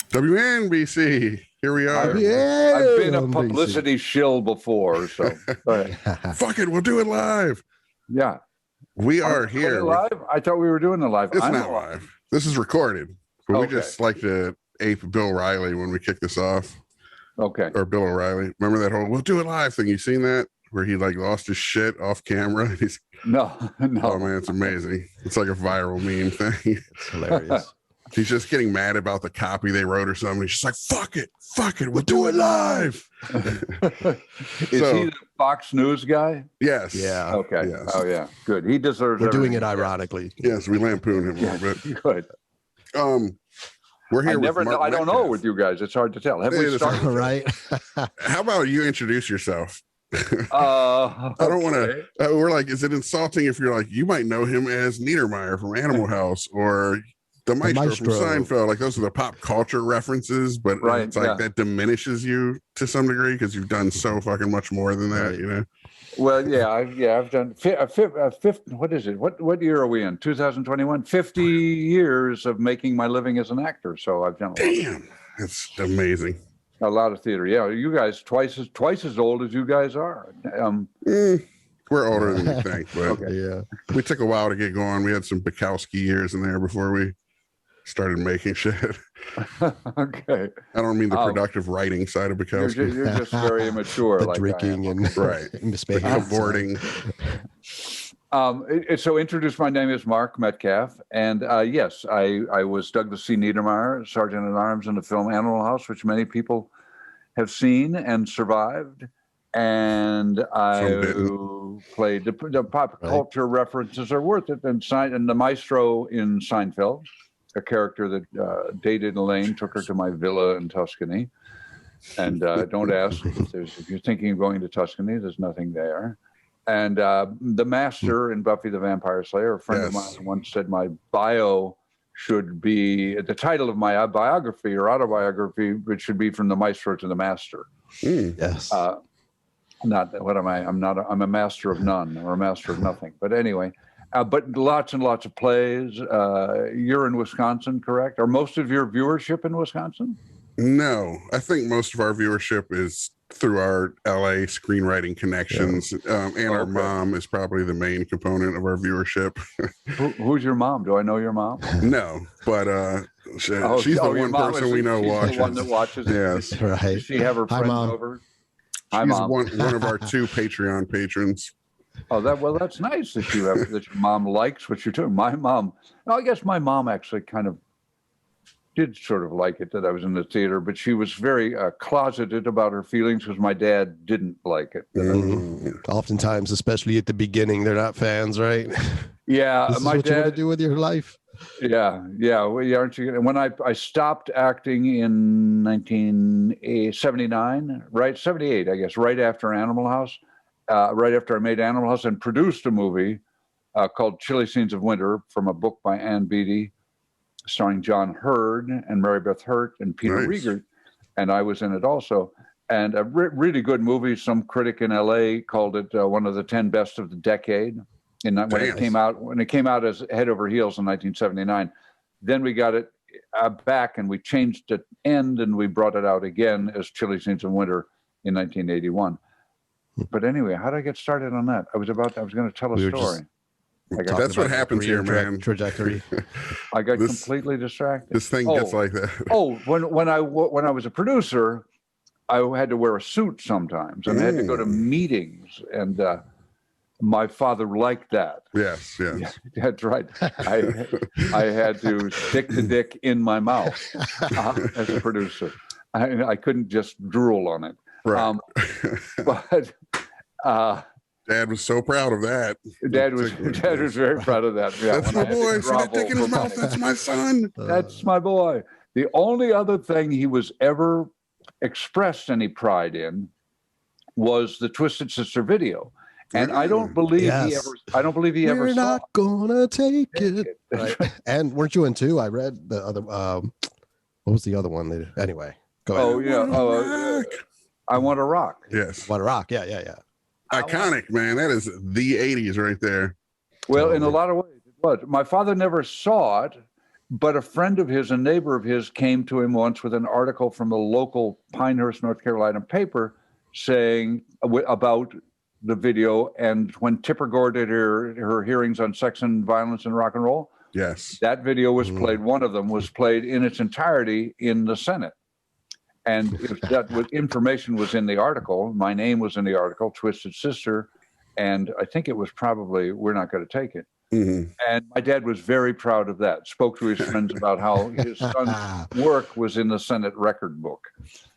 WNBC. Here we are. I've been a publicity shill before, so fuck it, we'll do it live. Yeah, we are here live. I thought we were doing it live. It's not live. This is recorded, but we just like to ape Bill Riley when we kick this off. Okay. Or Bill O'Reilly. Remember that whole "we'll do it live" thing? You seen that where he like lost his shit off camera? No. Oh man, it's amazing. It's like a viral meme thing. It's hilarious. He's just getting mad about the copy they wrote or something. He's just like, fuck it, we'll do it live. Is he the Fox News guy? Yes. Yeah. Okay. Yes. Oh yeah. Good. He deserves. We're doing it ironically. Yes, we lampoon him a little bit. Good. We're here. I don't know with you guys. It's hard to tell. Have we started? Right. How about you introduce yourself? I don't want to. We're like, is it insulting if you're like, you might know him as Neidermeyer from Animal House or the Maestro from Seinfeld? Like those are the pop culture references, but it's like that diminishes you to some degree because you've done so fucking much more than that, you know. Well, I've done what is it? What year are we in? 2021. 50 years of making my living as an actor. So I've done. Damn, that's amazing. A lot of theater. Yeah, you guys twice as old as you guys are. We're older than you think, but we took a while to get going. We had some Bukowski years in there before we started making shit. Okay. I don't mean the productive writing side of Bukowski. You're just very immature. The drinking and aborting. So introduce, my name is Mark Metcalf, and yes, I was Douglas C. Neidermeyer, Sergeant at Arms in the film Animal House, which many people have seen and survived, and I played the pop culture references are worth it, and the Maestro in Seinfeld, a character that dated Elaine, took her to my villa in Tuscany, and don't ask if you're thinking of going to Tuscany, there's nothing there. And the Master in Buffy the Vampire Slayer, a friend of mine once said my bio should be, the title of my biography or autobiography, which should be From the Maestro to the Master. Yes. Not, what am I? I'm a master of none or a master of nothing. But anyway, but lots and lots of plays. You're in Wisconsin, correct? Are most of your viewership in Wisconsin? No, I think most of our viewership is through our LA screenwriting connections, and our mom is probably the main component of our viewership. Who's your mom? Do I know your mom? No, but she's the one person we know watches. The one that watches. Yes, right. Does she have her friends over? Hi, Mom. One of our 2 Patreon patrons. Oh, that's nice that you have that your mom likes what you're doing. My mom, I guess my mom actually kind of did sort of like it that I was in the theater, but she was very closeted about her feelings because my dad didn't like it. Oftentimes, especially at the beginning, they're not fans, right? Yeah, this is what you want to do with your life. Yeah. Well, aren't you? When I stopped acting in 1979, right, 78, I guess, right after Animal House, right after I made Animal House and produced a movie called Chilly Scenes of Winter from a book by Ann Beattie, starring John Hurd and Mary Beth Hurt and Peter Riegert, and I was in it also. And a really good movie. Some critic in LA called it one of the 10 best of the decade. And when it came out as Head Over Heels in 1979, then we got it back and we changed the end and we brought it out again as Chilly Scenes of Winter in 1981. But anyway, how did I get started on that? I was going to tell a story. That's what happens here, man. Trajectory. I got completely distracted. This thing gets like that. When I was a producer, I had to wear a suit sometimes, and I had to go to meetings, and my father liked that. Yes. Yeah, that's right. I had to stick the dick in my mouth as a producer. I couldn't just drool on it. Right. But. Dad was so proud of that. Dad was very proud of that. Yeah, that's my boy. See that dick in his mouth? That's my son. That's my boy. The only other thing he was ever expressed any pride in was the Twisted Sister video, and I don't believe he ever. I don't believe he ever. We're not gonna take it. Right. And weren't you in 2? I read the other. What was the other one? Anyway, go ahead. Oh yeah. I Want to Rock. Yes. Want to Rock. Yeah. Iconic, man. That is the 80s right there. Well, in a lot of ways, it was. My father never saw it, But a friend of his, a neighbor of his, came to him once with an article from the local Pinehurst, North Carolina paper saying about the video. And when Tipper Gore did her hearings on sex and violence and rock and roll, yes, that video was played. One of them was played in its entirety in the Senate. And if that information was in the article, my name was in the article, Twisted Sister, and I think it was probably "We're Not Going to Take It." Mm-hmm. And my dad was very proud of that. Spoke to his friends about how his son's work was in the Senate record book.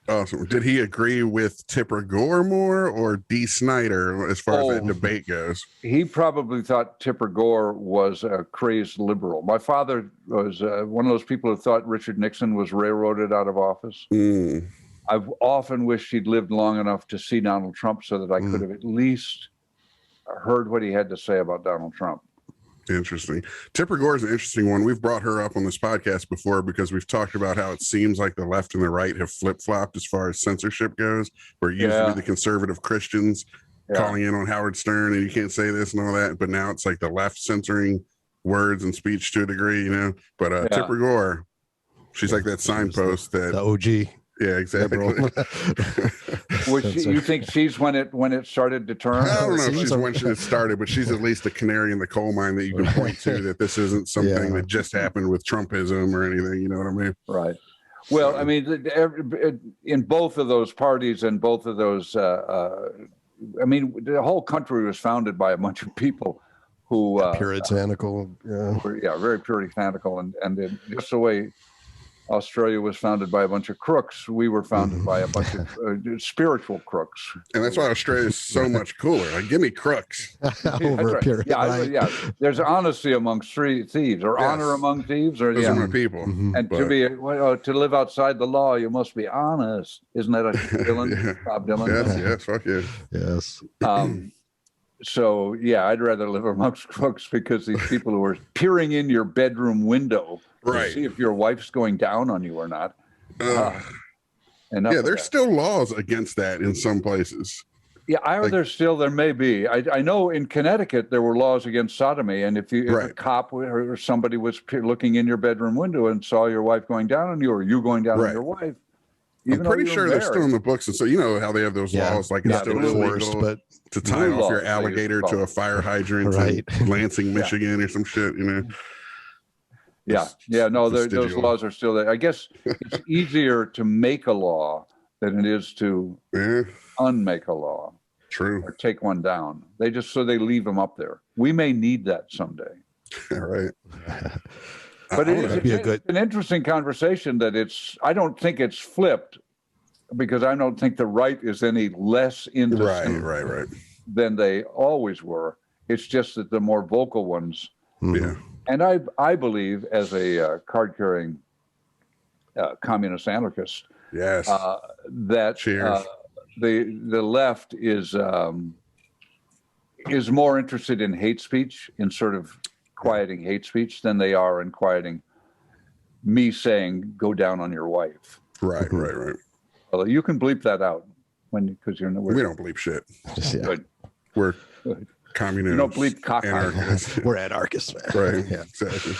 Awesome. Did he agree with Tipper Gore more or Dee Snider as far as that debate goes? He probably thought Tipper Gore was a crazed liberal. My father was one of those people who thought Richard Nixon was railroaded out of office. Mm. I've often wished he'd lived long enough to see Donald Trump so that I could have at least heard what he had to say about Donald Trump. Interesting. Tipper Gore is an interesting one. We've brought her up on this podcast before because we've talked about how it seems like the left and the right have flip-flopped as far as censorship goes, where it used to be the conservative Christians calling in on Howard Stern and you can't say this and all that, but now it's like the left censoring words and speech to a degree, you know. But Tipper Gore, she's like that signpost that the OG. Yeah, exactly. Which you think she's when it started to turn? I don't know if she's when it started, but she's at least a canary in the coal mine that you can point to that this isn't something that just happened with Trumpism or anything. You know what I mean? Right. Well, I mean, in both of those parties and both of those, I mean, the whole country was founded by a bunch of people who puritanical, very puritanical, and just the way Australia was founded by a bunch of crooks, we were founded by a bunch of spiritual crooks. And that's why Australia is so much cooler. Like, give me crooks. Over a period. Yeah. There's honesty amongst thieves, or honor among thieves, or those are my people. And to live outside the law, you must be honest. Isn't that a Dylan? Bob Dylan? Yes, fuck yeah. Yes. So yeah, I'd rather live amongst crooks because these people who are peering in your bedroom window to see if your wife's going down on you or not. There's still laws against that in some places. Yeah, there may be. I know in Connecticut there were laws against sodomy, and if a cop or somebody was looking in your bedroom window and saw your wife going down on you, or you going down on your wife. I'm pretty sure they're still in the books, and so you know how they have those laws, like it's still illegal but to tie off your alligator to a fire hydrant in Lansing, Michigan, or some shit, you know. Those laws are still there. I guess it's easier to make a law than it is to unmake a law. True. Or take one down. They leave them up there. We may need that someday. Right. But it's an interesting conversation that I don't think it's flipped, because I don't think the right is any less into right than they always were. It's just that the more vocal ones. Yeah. And I believe, as a card-carrying communist anarchist, that the left is more interested in hate speech, in sort of quieting hate speech, than they are in quieting me saying "go down on your wife." Right. Well, you can bleep that out because you're we don't bleep shit. Good. We're communists. You don't bleep cock anarchists. We're anarchists, man. Right. Yeah. Exactly.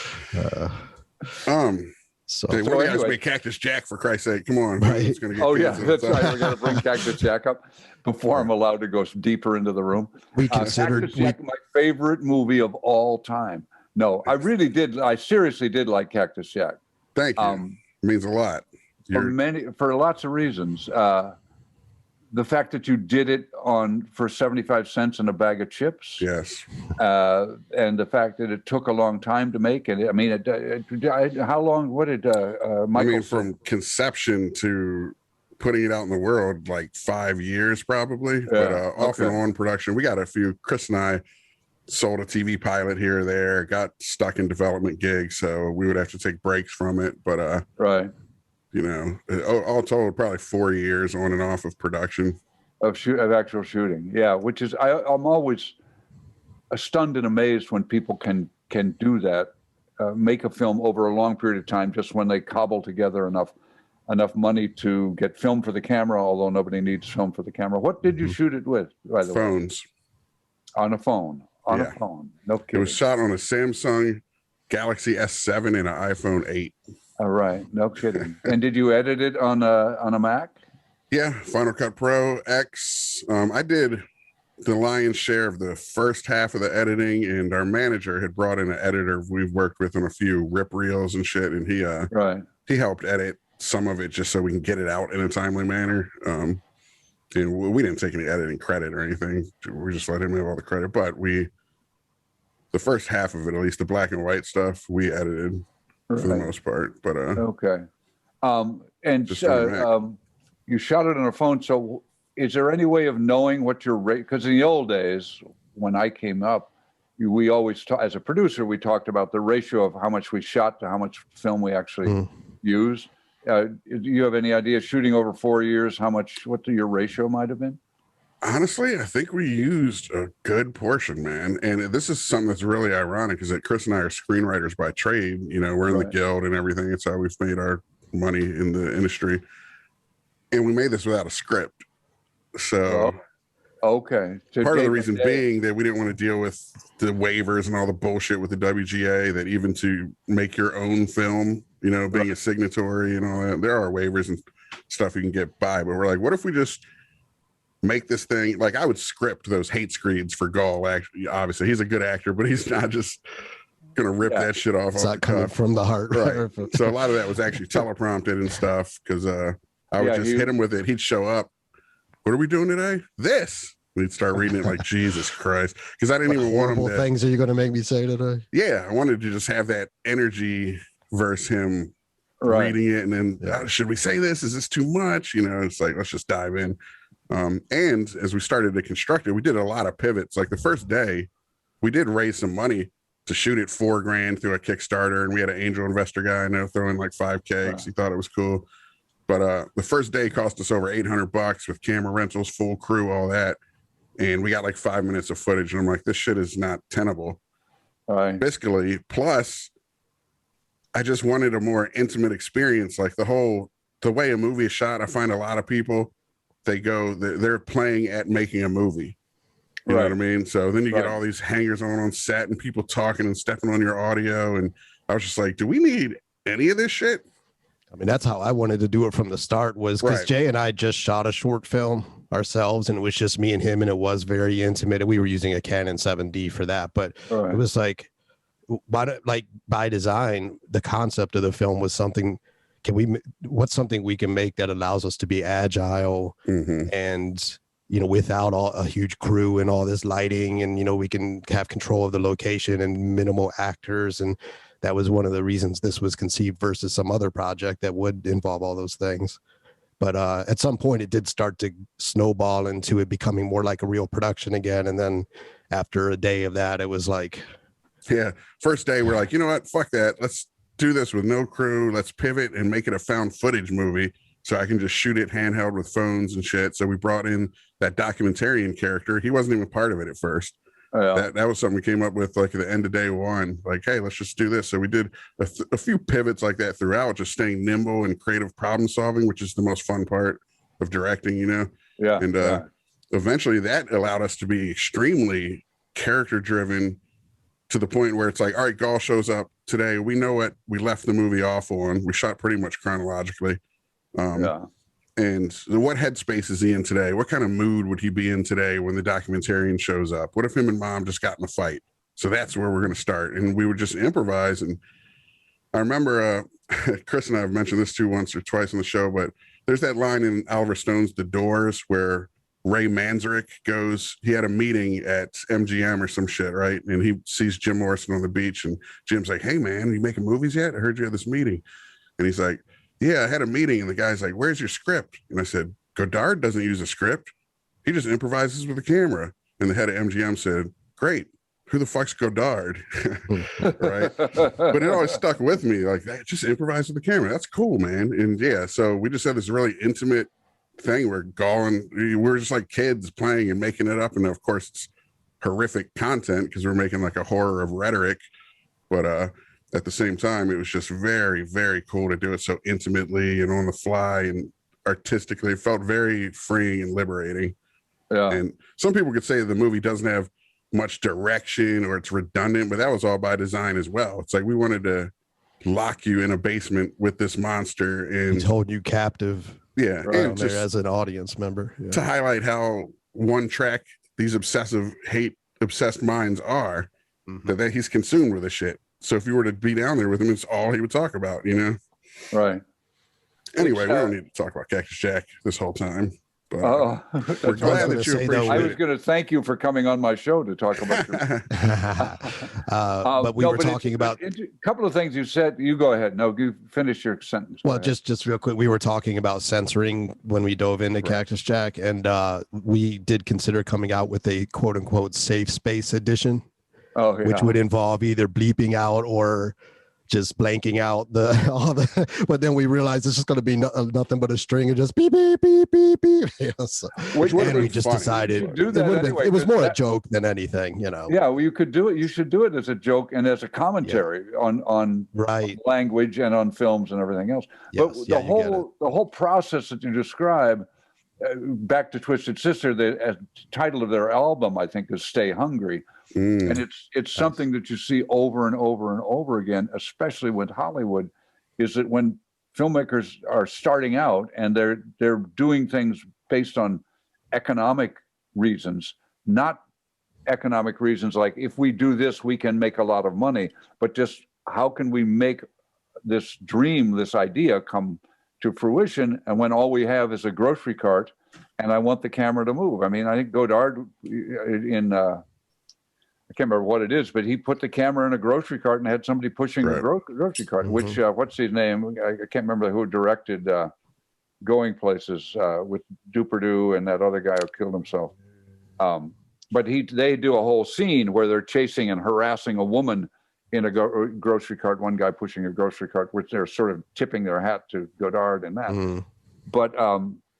What do we have to make Cactus Jack, for Christ's sake? Come on. Right. That's right. We're going to bring Cactus Jack up before I'm allowed to go deeper into the room. We considered Cactus Jack, my favorite movie of all time. No, I really did. I seriously did like Cactus Jack. Thank you. It means a lot. For lots of reasons. The fact that you did it for 75 cents and a bag of chips. Yes. And the fact that it took a long time to make it. I mean, how long? What did Michael say? From conception to putting it out in the world, like 5 years probably. Yeah. But off and on production, we got a few. Chris and I sold a TV pilot here or there, got stuck in development gigs, so we would have to take breaks from it. But right. You know, all told, probably 4 years on and off of production of actual shooting. Yeah, which is I'm always stunned and amazed when people can do that, make a film over a long period of time, just when they cobble together enough money to get film for the camera. Although nobody needs film for the camera. What did you shoot it with? By the phones. On a phone. On a phone. No kidding. It was shot on a Samsung Galaxy S7 and an iPhone 8. All right, no kidding. And did you edit it on a Mac? Yeah, Final Cut Pro X. I did the lion's share of the first half of the editing, and our manager had brought in an editor we've worked with on a few rip reels and shit, and he helped edit some of it just so we can get it out in a timely manner. And we didn't take any editing credit or anything. We just let him have all the credit, but the first half of it, at least the black and white stuff, we edited for the most part. But okay. And you shot it on a phone. So is there any way of knowing what your rate? Because in the old days, when I came up, we always, as a producer, we talked about the ratio of how much we shot to how much film we actually used. Do you have any idea, shooting over 4 years, what your ratio might have been? Honestly, I think we used a good portion, man. And this is something that's really ironic, is that Chris and I are screenwriters by trade. You know, we're in the guild and everything. It's how we've made our money in the industry. And we made this without a script. So, okay. So part of the reason being that we didn't want to deal with the waivers and all the bullshit with the WGA, that even to make your own film, you know, being a signatory and all that, there are waivers and stuff you can get by. But we're like, what if we just make this thing? Like, I would script those hate screens for Gall. Actually, obviously, he's a good actor, but he's not just gonna rip that shit off. It's not coming from the heart, right? So a lot of that was actually teleprompted and stuff, because I would just hit him with it. He'd show up. What are we doing today? This. We'd start reading it like, Jesus Christ, because I didn't even want him to. Things are you going to make me say today? Yeah, I wanted to just have that energy versus him reading it, and then should we say this? Is this too much? You know, it's like, let's just dive in. And as we started to construct it, we did a lot of pivots. Like the first day, we did raise some money to shoot it $4,000 through a Kickstarter, and we had an angel investor guy, I know, throwing like $5,000 because he thought it was cool. But the first day cost us over $800 with camera rentals, full crew, all that. And we got like 5 minutes of footage. And I'm like, this shit is not tenable. Fiscally. Plus, I just wanted a more intimate experience. Like the way a movie is shot, I find a lot of people, they're playing at making a movie. You know what I mean? So then you get all these hangers on set and people talking and stepping on your audio. And I was just like, do we need any of this shit? I mean, that's how I wanted to do it from the start, was because Jay and I just shot a short film ourselves, and it was just me and him, and it was very intimate. We were using a Canon 7D for that, but it was like by design, the concept of the film was something. What's something we can make that allows us to be agile and, you know, without a huge crew and all this lighting, and, you know, we can have control of the location and minimal actors. And that was one of the reasons this was conceived versus some other project that would involve all those things. But at some point it did start to snowball into it becoming more like a real production again. And then after a day of that, it was like, first day we're like, you know what, fuck that, let's do this with no crew, let's pivot and make it a found footage movie so I can just shoot it handheld with phones and shit. So we brought in that documentarian character. He wasn't even part of it at first. That was something we came up with like at the end of day one, like, hey, let's just do this. So we did a few pivots like that throughout, just staying nimble and creative problem solving, which is the most fun part of directing, you know? And eventually that allowed us to be extremely character driven, to the point where it's like, all right, Gall shows up today, we know what we left the movie off on. We shot pretty much chronologically. And what headspace is he in today? What kind of mood would he be in today when the documentarian shows up? What if him and mom just got in a fight? So that's where we're going to start. And we would just improvise. And I remember Chris and I have mentioned this too once or twice on the show, but there's that line in Oliver Stone's The Doors where Ray Manzarek goes, he had a meeting at MGM or some shit, right? And he sees Jim Morrison on the beach, and Jim's like, hey man, are you making movies yet? I heard you had this meeting. And he's like, yeah, I had a meeting. And the guy's like, where's your script? And I said, Godard doesn't use a script. He just improvises with a camera. And the head of MGM said, great. Who the fuck's Godard? Right. But it always stuck with me. Like, just improvise with the camera. That's cool, man. And yeah, so we just had this really intimate thing where we're just like kids playing and making it up. And of course it's horrific content because we're making like a horror of rhetoric. But at the same time, it was just very, very cool to do it so intimately and on the fly and artistically. It felt very freeing and liberating. And some people could say the movie doesn't have much direction or it's redundant, but that was all by design as well. It's like we wanted to lock you in a basement with this monster and hold you captive. Yeah, and just, as an audience member, to highlight how one track these obsessed minds are, that he's consumed with this shit. So if you were to be down there with him, it's all he would talk about, you know? Right. Anyway, we don't need to talk about Cactus Jack this whole time. But we're glad that you appreciate it. I was going to thank you for coming on my show to talk about your... but we were talking about a couple of things you said. You go ahead. No, you finish your sentence. Well, just real quick, we were talking about censoring when we dove into Cactus Jack, and we did consider coming out with a quote unquote safe space edition, which would involve either bleeping out or just blanking out but then we realized it's just going to be nothing but a string of just beep beep beep beep beep. So, and we just decided it was more a joke than anything, you know. Yeah, well, you could do it. You should do it as a joke and as a commentary on language and on films and everything else. But the whole process that you describe, back to Twisted Sister, the title of their album, I think, is "Stay Hungry." And it's something that you see over and over and over again, especially with Hollywood, is that when filmmakers are starting out and they're doing things based on economic reasons, not economic reasons like if we do this, we can make a lot of money, but just how can we make this dream, this idea come to fruition? And when all we have is a grocery cart and I want the camera to move. I mean, I think Godard I can't remember what it is, but he put the camera in a grocery cart and had somebody pushing the grocery cart, which, what's his name? I can't remember who directed Going Places with Duperdew and that other guy who killed himself. But they do a whole scene where they're chasing and harassing a woman in a grocery cart, one guy pushing a grocery cart, which they're sort of tipping their hat to Godard and that. But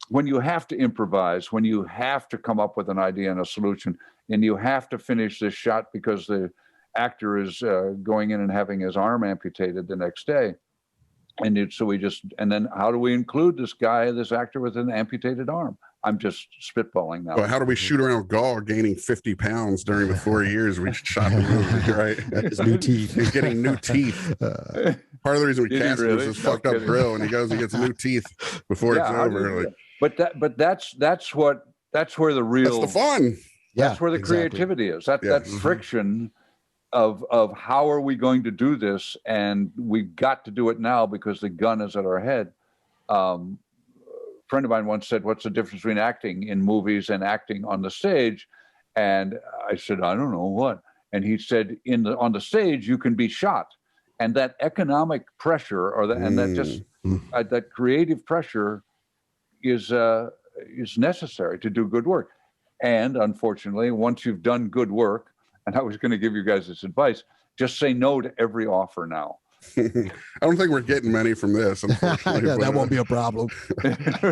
when you have to improvise, when you have to come up with an idea and a solution, and you have to finish this shot because the actor is going in and having his arm amputated the next day. And then how do we include this actor with an amputated arm? I'm just spitballing now. Well, how do we shoot around Gaul gaining 50 pounds during the 4 years we shot the movie, right? His new teeth. He's getting new teeth. Part of the reason we cast him is this fucked up grill, and he gets new teeth before it's over. But that's where the real... That's the fun. That's where the creativity is. That friction of how are we going to do this, and we've got to do it now because the gun is at our head. A friend of mine once said, "What's the difference between acting in movies and acting on the stage?" And I said, "I don't know what." And he said, on the stage you can be shot, and that economic pressure that creative pressure is necessary to do good work. And unfortunately, once you've done good work, and I was going to give you guys this advice, just say no to every offer now. I don't think we're getting many from this, unfortunately. That won't be a problem.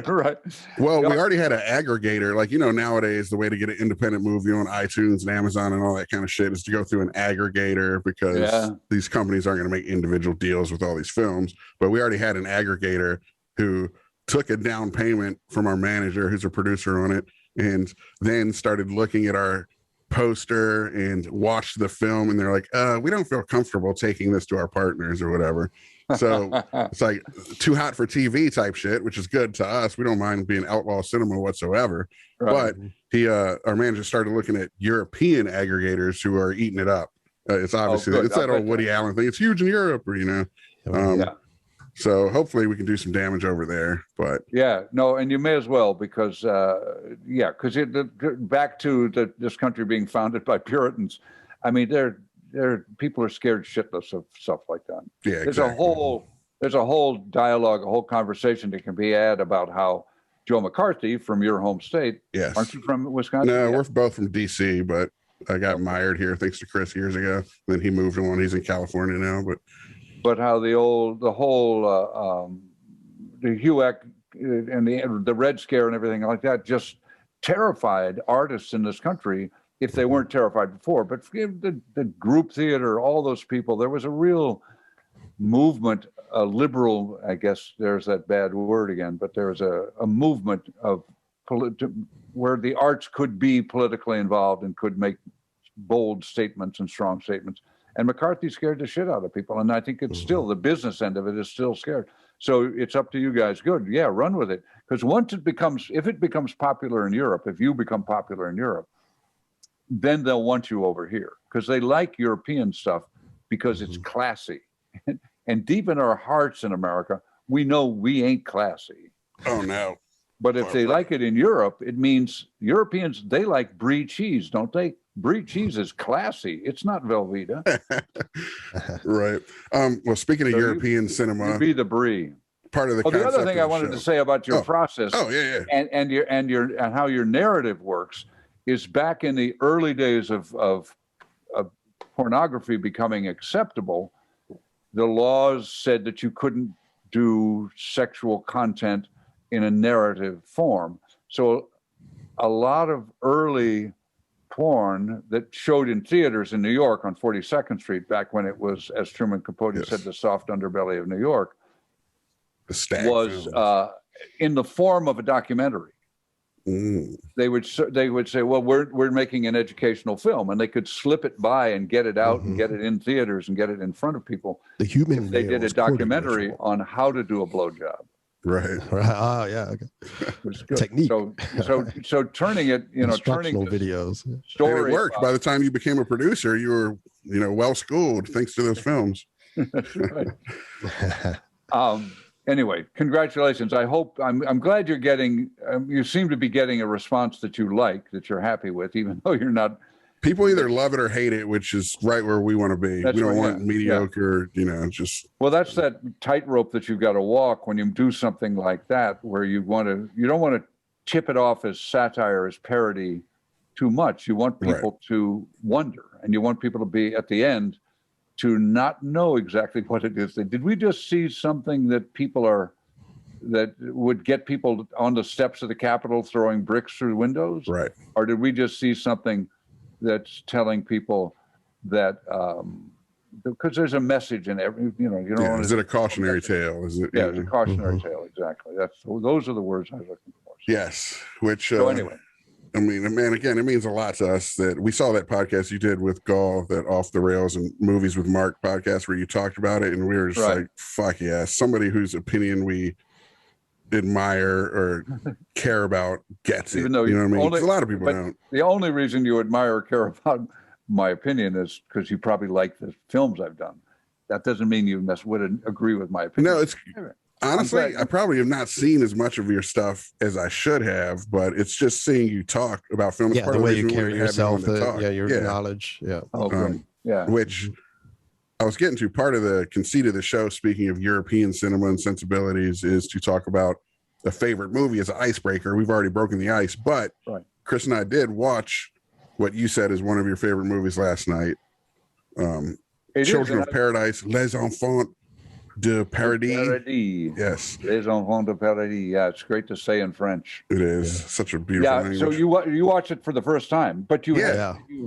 Right. Well, we already had an aggregator. Like, nowadays, the way to get an independent movie on iTunes and Amazon and all that kind of shit is to go through an aggregator because these companies aren't going to make individual deals with all these films. But we already had an aggregator who took a down payment from our manager, who's a producer on it, and then started looking at our poster and watched the film, and they're like, we don't feel comfortable taking this to our partners or whatever. So it's like too hot for TV type shit, which is good to us. We don't mind being outlaw cinema whatsoever. Right. But our manager started looking at European aggregators who are eating it up. It's obviously it's that old Woody Allen thing. It's huge in Europe, or so hopefully we can do some damage over there. But and you may as well because back to this country being founded by Puritans. I mean, people are scared shitless of stuff like that. Yeah, there's a whole dialogue, a whole conversation that can be had about how Joe McCarthy from your home state. Yes, aren't you from Wisconsin? No, we're both from DC, but I got mired here thanks to Chris years ago. Then he moved on. He's in California now, but how the HUAC and the Red Scare and everything like that just terrified artists in this country if they weren't terrified before. But the group theater, all those people, there was a real movement, a liberal, I guess there's that bad word again, but there was a movement of where the arts could be politically involved and could make bold statements and strong statements. And McCarthy scared the shit out of people. And I think it's still, the business end of it is still scared. So it's up to you guys. Good. Yeah, run with it. Because if it becomes popular in Europe, if you become popular in Europe, then they'll want you over here. Because they like European stuff because it's classy. And deep in our hearts in America, we know we ain't classy. Oh, no. But if they like it in Europe, it means Europeans, they like brie cheese, don't they? Brie cheese is classy. It's not Velveeta. Right. Well, speaking of European cinema, you be the brie. Part of the the other thing I wanted to say about your process, and how your narrative works, is back in the early days of pornography becoming acceptable, the laws said that you couldn't do sexual content in a narrative form. So a lot of early porn that showed in theaters in New York on 42nd Street, back when it was, as Truman Capote said, the soft underbelly of New York, was in the form of a documentary. They would say, well, we're making an educational film, and they could slip it by and get it out and get it in theaters and get it in front of people. They did a documentary on how to do a blowjob. Right. Oh, yeah. Okay. Technique. So turning it, turning videos. Story and it worked. By the time you became a producer, you were, well schooled thanks to those films. That's right. Anyway, congratulations. I'm glad you're getting. You seem to be getting a response that you like, that you're happy with, even though you're not. People either love it or hate it, which is right where we want to be. We don't want mediocre, just. Well, that's that tightrope that you've got to walk when you do something like that, where you don't want to tip it off as satire, as parody too much. You want people to wonder, and you want people to be at the end to not know exactly what it is. Did we just see something that that would get people on the steps of the Capitol throwing bricks through windows? Right. Or did we just see something that's telling people that because there's a message in every, is it a cautionary tale? Is it? Yeah, it's a cautionary tale. Exactly. Those are the words I was looking for. Yes. Which. So anyway. I mean, man, again, it means a lot to us that we saw that podcast you did with Gall, that Off the Rails and Movies with Mark podcast, where you talked about it, and we were just like, fuck yeah, somebody whose opinion we admire or care about gets it. Even though, you know what I mean? A lot of people don't. The only reason you admire or care about my opinion is because you probably like the films I've done. That doesn't mean you would agree with my opinion. No, it's honestly, I probably have not seen as much of your stuff as I should have, but it's just seeing you talk about films. Yeah, the way you carry yourself, your knowledge. Yeah. Which I was getting to. Part of the conceit of the show, speaking of European cinema and sensibilities, is to talk about a favorite movie as an icebreaker. We've already broken the ice, but Chris and I did watch what you said is one of your favorite movies last night. Children of Paradise, Les Enfants du Paradis. Yes. Les Enfants du Paradis. Yeah, it's great to say in French. It is such a beautiful language. So you watched it for the first time, but you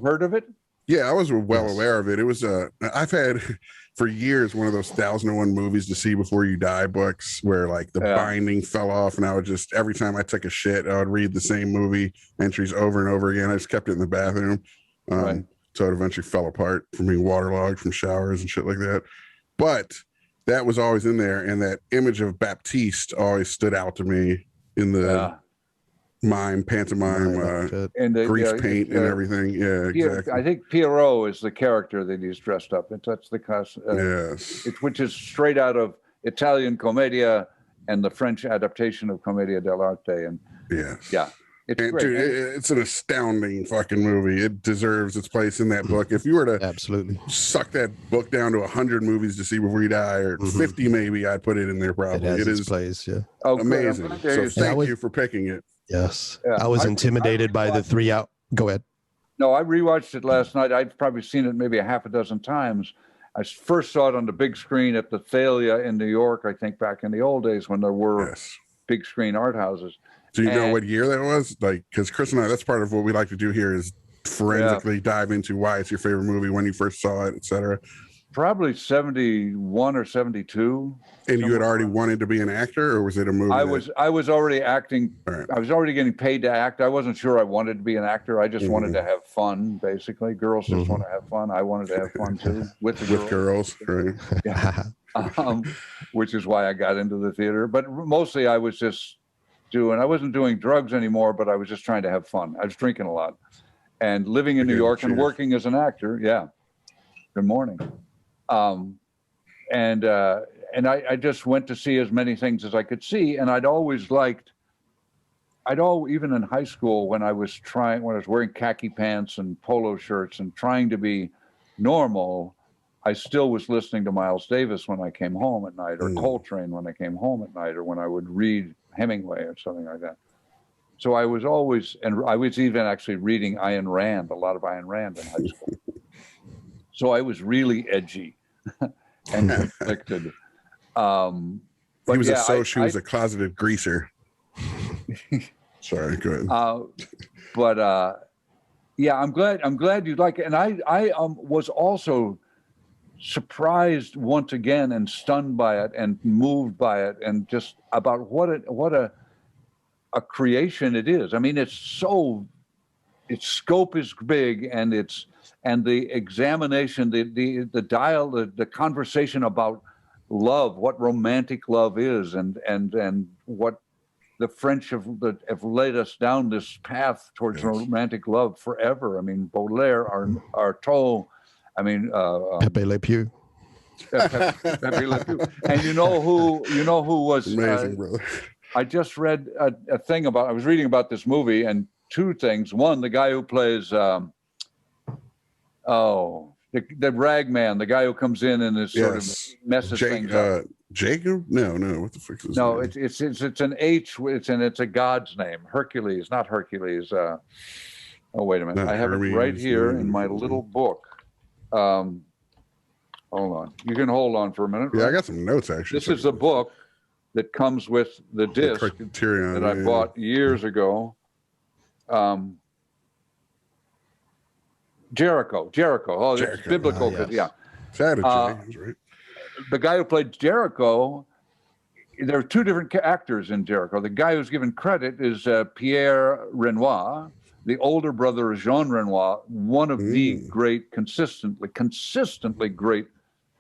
heard of it? Yeah, I was well aware of it. It was I've had for years one of those 1001 movies to see before you die books where like the binding fell off, and I would just, every time I took a shit, I would read the same movie entries over and over again. I just kept it in the bathroom. So it eventually fell apart from being waterlogged from showers and shit like that. But that was always in there, and that image of Baptiste always stood out to me in the pantomime, and the grease paint and everything. Yeah, exactly. I think Pierrot is the character that he's dressed up in. That's the costume. Yes. Which is straight out of Italian Commedia and the French adaptation of Commedia dell'arte. And it's great. Dude, it's an astounding fucking movie. It deserves its place in that book. If you were to absolutely suck that book down to 100 movies to see before you die, or 50 maybe, I'd put it in there probably. It is place, amazing. So thank you for picking it. Yes. I was intimidated by the 3 hour. Go ahead. No, I rewatched it last night. I'd probably seen it maybe a half a dozen times. I first saw it on the big screen at the Thalia in New York, I think back in the old days when there were big screen art houses. Do you know what year that was? Like, because Chris and I, that's part of what we like to do here is forensically dive into why it's your favorite movie, when you first saw it, etc. probably 71 or 72. And you had already wanted to be an actor, or was it a movie? I was already acting. Right. I was already getting paid to act. I wasn't sure I wanted to be an actor. I just wanted to have fun, basically. Girls just want to have fun. I wanted to have fun too with the girls. Right. Yeah. Which is why I got into the theater. But mostly I was just I wasn't doing drugs anymore, but I was just trying to have fun. I was drinking a lot and living in New York and working as an actor. Yeah. Good morning. And I just went to see as many things as I could see. And I'd always liked, even in high school when I was wearing khaki pants and polo shirts and trying to be normal, I still was listening to Miles Davis when I came home at night, or Coltrane when I came home at night, or when I would read Hemingway or something like that. So I was always, and I was even actually reading Ayn Rand, a lot of Ayn Rand in high school. So I was really edgy and conflicted. But he was he was a closeted greaser. Sorry, go ahead. Yeah, I'm glad you like it. And I was also surprised once again and stunned by it and moved by it, and just about what a creation it is. I mean, its scope is big, and the examination, the conversation about love, what romantic love is, and what the French have led us down this path towards romantic love forever. I mean, Baudelaire, Artaud, Pepe Le Pew. Pepe Le Pew. And you know who was amazing, brother. I just read a thing I was reading about this movie, and two things. One, the guy who plays the rag man, the guy who comes in and is sort of messes things up. Jacob? No. What the fuck is his name? It's an H. It's a god's name. Hercules, not Hercules. Oh, wait a minute. I have it right here in my little book. Hold on. You can hold on for a minute. Yeah, right? I got some notes actually. This is a book that comes with the disc that I bought years ago. Jericho. Oh, it's biblical. Yeah. Right. The guy who played Jericho, there are two different actors in Jericho. The guy who's given credit is Pierre Renoir. The older brother is Jean Renoir, one of the great, consistently great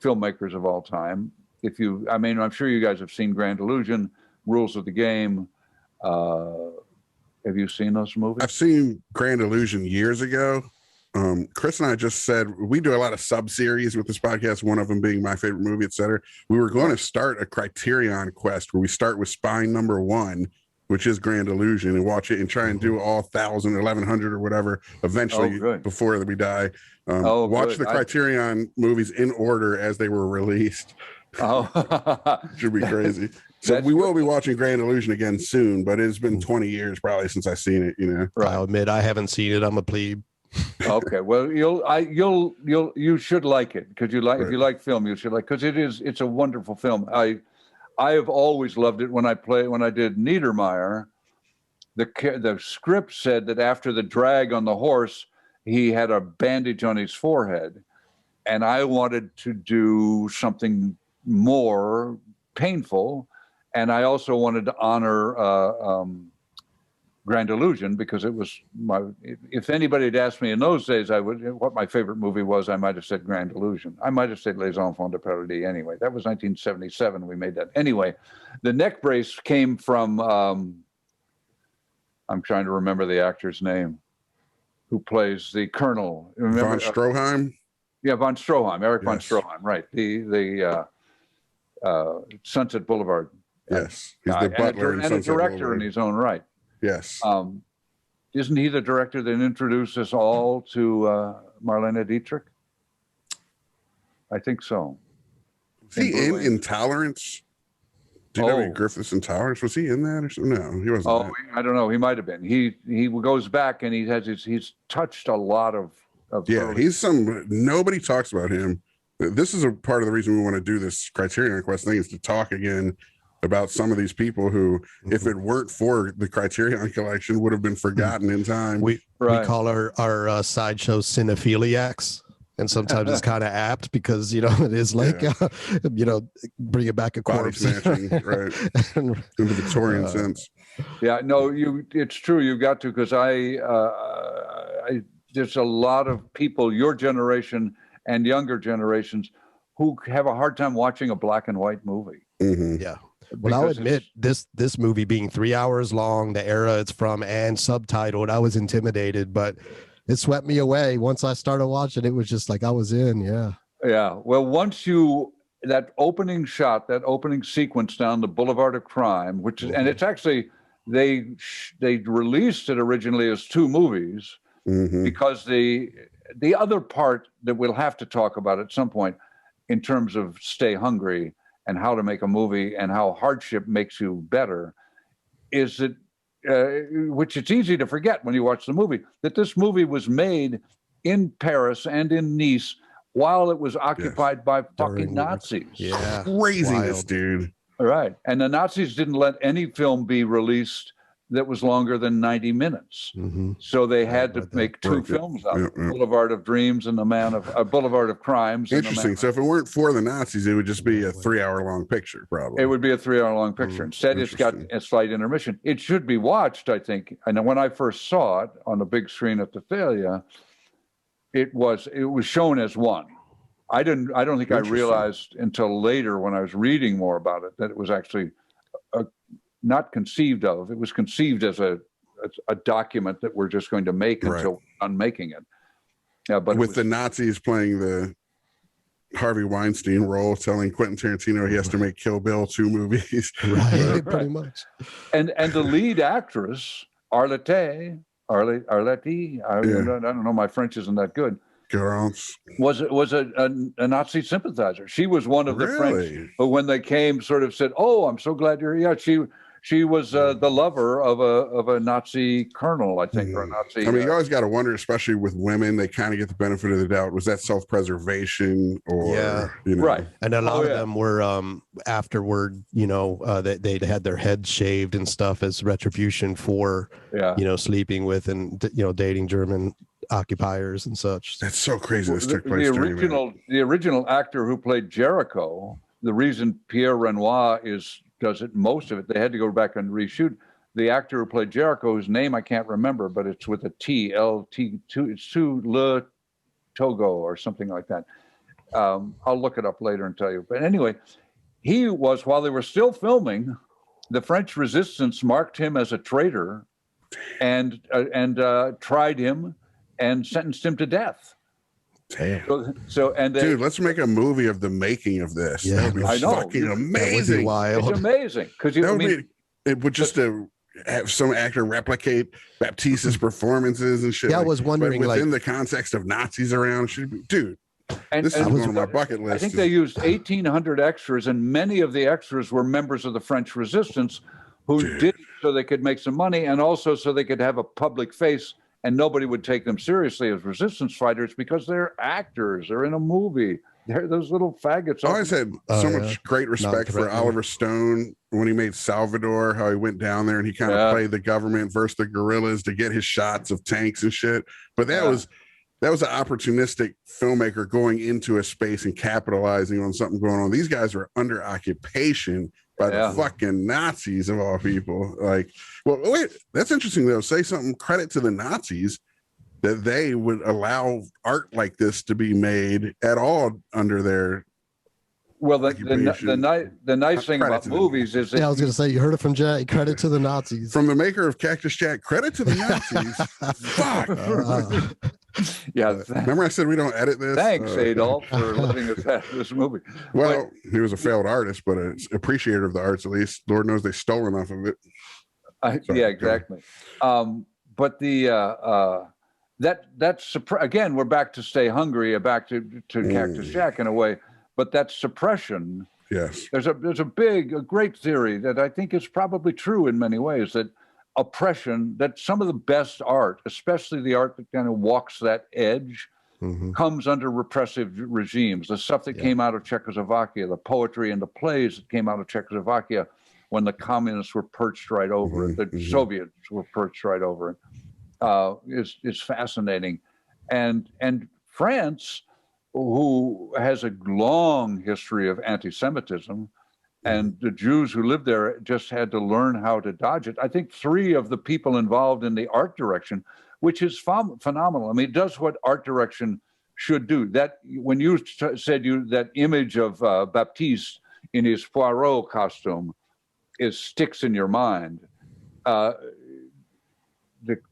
filmmakers of all time. I'm sure you guys have seen Grand Illusion, Rules of the Game. Have you seen those movies? I've seen Grand Illusion years ago. Chris and I just said we do a lot of sub-series with this podcast, one of them being my favorite movie, etc. We were going to start a Criterion quest where we start with Spine number 1, which is Grand Illusion, and watch it and try and do all 1,000 or 1,100 or whatever eventually before we die. Watch the Criterion movies in order as they were released. Should be crazy. So we will be watching Grand Illusion again soon, but it's been 20 years probably since I've seen it. Right. I'll admit I haven't seen it. I'm a plebe. Okay, well, you should like it because if you like film, you should like, because it's a wonderful film. I have always loved it. When I did Neidermeyer, the script said that after the drag on the horse, he had a bandage on his forehead, and I wanted to do something more painful, and I also wanted to honor Grand Illusion, because it was if anybody had asked me in those days what my favorite movie was, I might have said Grand Illusion. I might have said Les Enfants du Paradis anyway. That was 1977 we made that. Anyway, the neck brace came from I'm trying to remember the actor's name who plays the Colonel. Remember, Von Stroheim? Yeah, Von Stroheim, Eric Von Stroheim, right. The Sunset Boulevard. Yes, he's the butler and a director Boulevard. In his own right. Yes. Isn't he the director that introduced us all to Marlene Dietrich? I think so. Was he in Intolerance? Do you know any Griffith's Intolerance? Was he in that or something? No, he wasn't. I don't know. He might have been. He goes back and he's touched a lot of he's nobody talks about him. This is a part of the reason we want to do this Criterion Quest thing, is to talk again about some of these people who, if it weren't for the Criterion Collection, would have been forgotten in time. We call our sideshow cinephiliacs. And sometimes it's kind of apt because, you know, it is like, you know, bringing back a corpse. Snatching, right. In the Victorian sense. Yeah, no, it's true. You've got to, because there's a lot of people, your generation and younger generations, who have a hard time watching a black and white movie. Mm-hmm. Yeah. Well, I'll admit this movie being 3 hours long, the era it's from, and subtitled, I was intimidated, but it swept me away. Once I started watching, it was just like I was in. Yeah. Yeah. Well, once that opening shot, that opening sequence down the Boulevard of Crime, which is, and it's actually, they released it originally as 2 movies because the other part that we'll have to talk about at some point in terms of Stay Hungry and how to make a movie and how hardship makes you better is that, which it's easy to forget when you watch the movie, that this movie was made in Paris and in Nice while it was occupied by fucking Nazis. Yeah. Craziness, dude. All right. And the Nazis didn't let any film be released that was longer than 90 minutes. So they had to make 2 films out of it, Boulevard of Dreams and Boulevard of Crimes. Interesting. So if it weren't for the Nazis, it would just be a 3-hour-long picture, probably. It would be a 3-hour-long picture. Instead, it's got a slight intermission. It should be watched, I think. And when I first saw it on the big screen at the Thalia, it was shown as one. I don't think I realized until later when I was reading more about it that it was actually not conceived of. It was conceived as a document that we're just going to make until we're done making it. Yeah, but with the Nazis playing the Harvey Weinstein role, telling Quentin Tarantino he has to make Kill Bill 2 movies. Right, pretty much. And the lead actress, Arlette, I don't know, my French isn't that good. Was a Nazi sympathizer. She was one of the French who, when they came, sort of said, "Oh, I'm so glad you're here." Yeah, she was the lover of a Nazi colonel, I think, or a Nazi. I mean, you always got to wonder, especially with women, they kind of get the benefit of the doubt. Was that self-preservation or you know? Right? And a lot of them were afterward, you know, they had their heads shaved and stuff as retribution for you know, sleeping with and, you know, dating German occupiers and such. That's so crazy. This took place. The original actor who played Jericho, the reason Pierre Renoir does it, most of it, they had to go back and reshoot. The actor who played Jericho, whose name I can't remember, but it's with a T, L-T-2, it's Le Togo or something like that. I'll look it up later and tell you. But anyway, he was, while they were still filming, the French resistance marked him as a traitor and tried him and sentenced him to death. Damn. So dude, let's make a movie of the making of this. Yeah, that would be fucking amazing. It's amazing because it would just have some actor replicate Baptiste's performances and shit. Yeah, I was wondering, but within the context of Nazis around, dude. This is one of my bucket lists. I think they used 1,800 extras, and many of the extras were members of the French resistance who did it so they could make some money and also so they could have a public face and nobody would take them seriously as resistance fighters because they're actors. They're in a movie. They're those little faggots. I always had so much great respect for Oliver Stone when he made Salvador, how he went down there and he kind of played the government versus the guerrillas to get his shots of tanks and shit. But that was an opportunistic filmmaker going into a space and capitalizing on something going on. These guys were under occupation by the fucking Nazis of all people. Like, well, wait, that's interesting though. Say something, credit to the Nazis that they would allow art like this to be made at all under their. Well, the nice thing about movies is that I was going to say, you heard it from Jack. Credit to the Nazis. From the maker of Cactus Jack, credit to the Nazis. Fuck. Remember I said we don't edit this? Thanks, Adolf, for letting us have this movie. Well, he was a failed artist, but an appreciator of the arts, at least. Lord knows they stole enough of it. Yeah, exactly. But that's again, we're back to Stay Hungry, back to Cactus Jack in a way. But that suppression. Yes. There's a great theory that I think is probably true in many ways, that oppression, that some of the best art, especially the art that kind of walks that edge, comes under repressive regimes. The stuff that came out of Czechoslovakia, the poetry and the plays that came out of Czechoslovakia when the communists were perched right over it, the Soviets were perched right over it, is fascinating. And France who has a long history of anti-Semitism, and the Jews who lived there just had to learn how to dodge it. I think 3 of the people involved in the art direction, which is phenomenal. I mean, it does what art direction should do. That when you said that image of Baptiste in his Poirot costume sticks in your mind.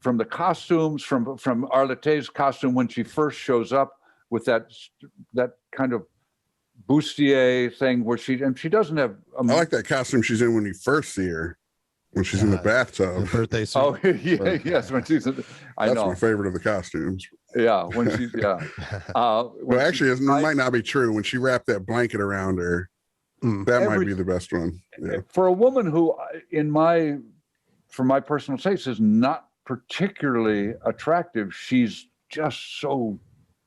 From the costumes, from Arlete's costume when she first shows up with that kind of bustier thing where she doesn't have. I like that costume she's in when you first see her, when she's in the bathtub. The birthday suit. Oh yeah, yes, when she's. That's my favorite of the costumes. Yeah, when she's well, actually, it might not be true. When she wrapped that blanket around her, that might be the best one. Yeah. For a woman who, for my personal taste, is not particularly attractive, she's just so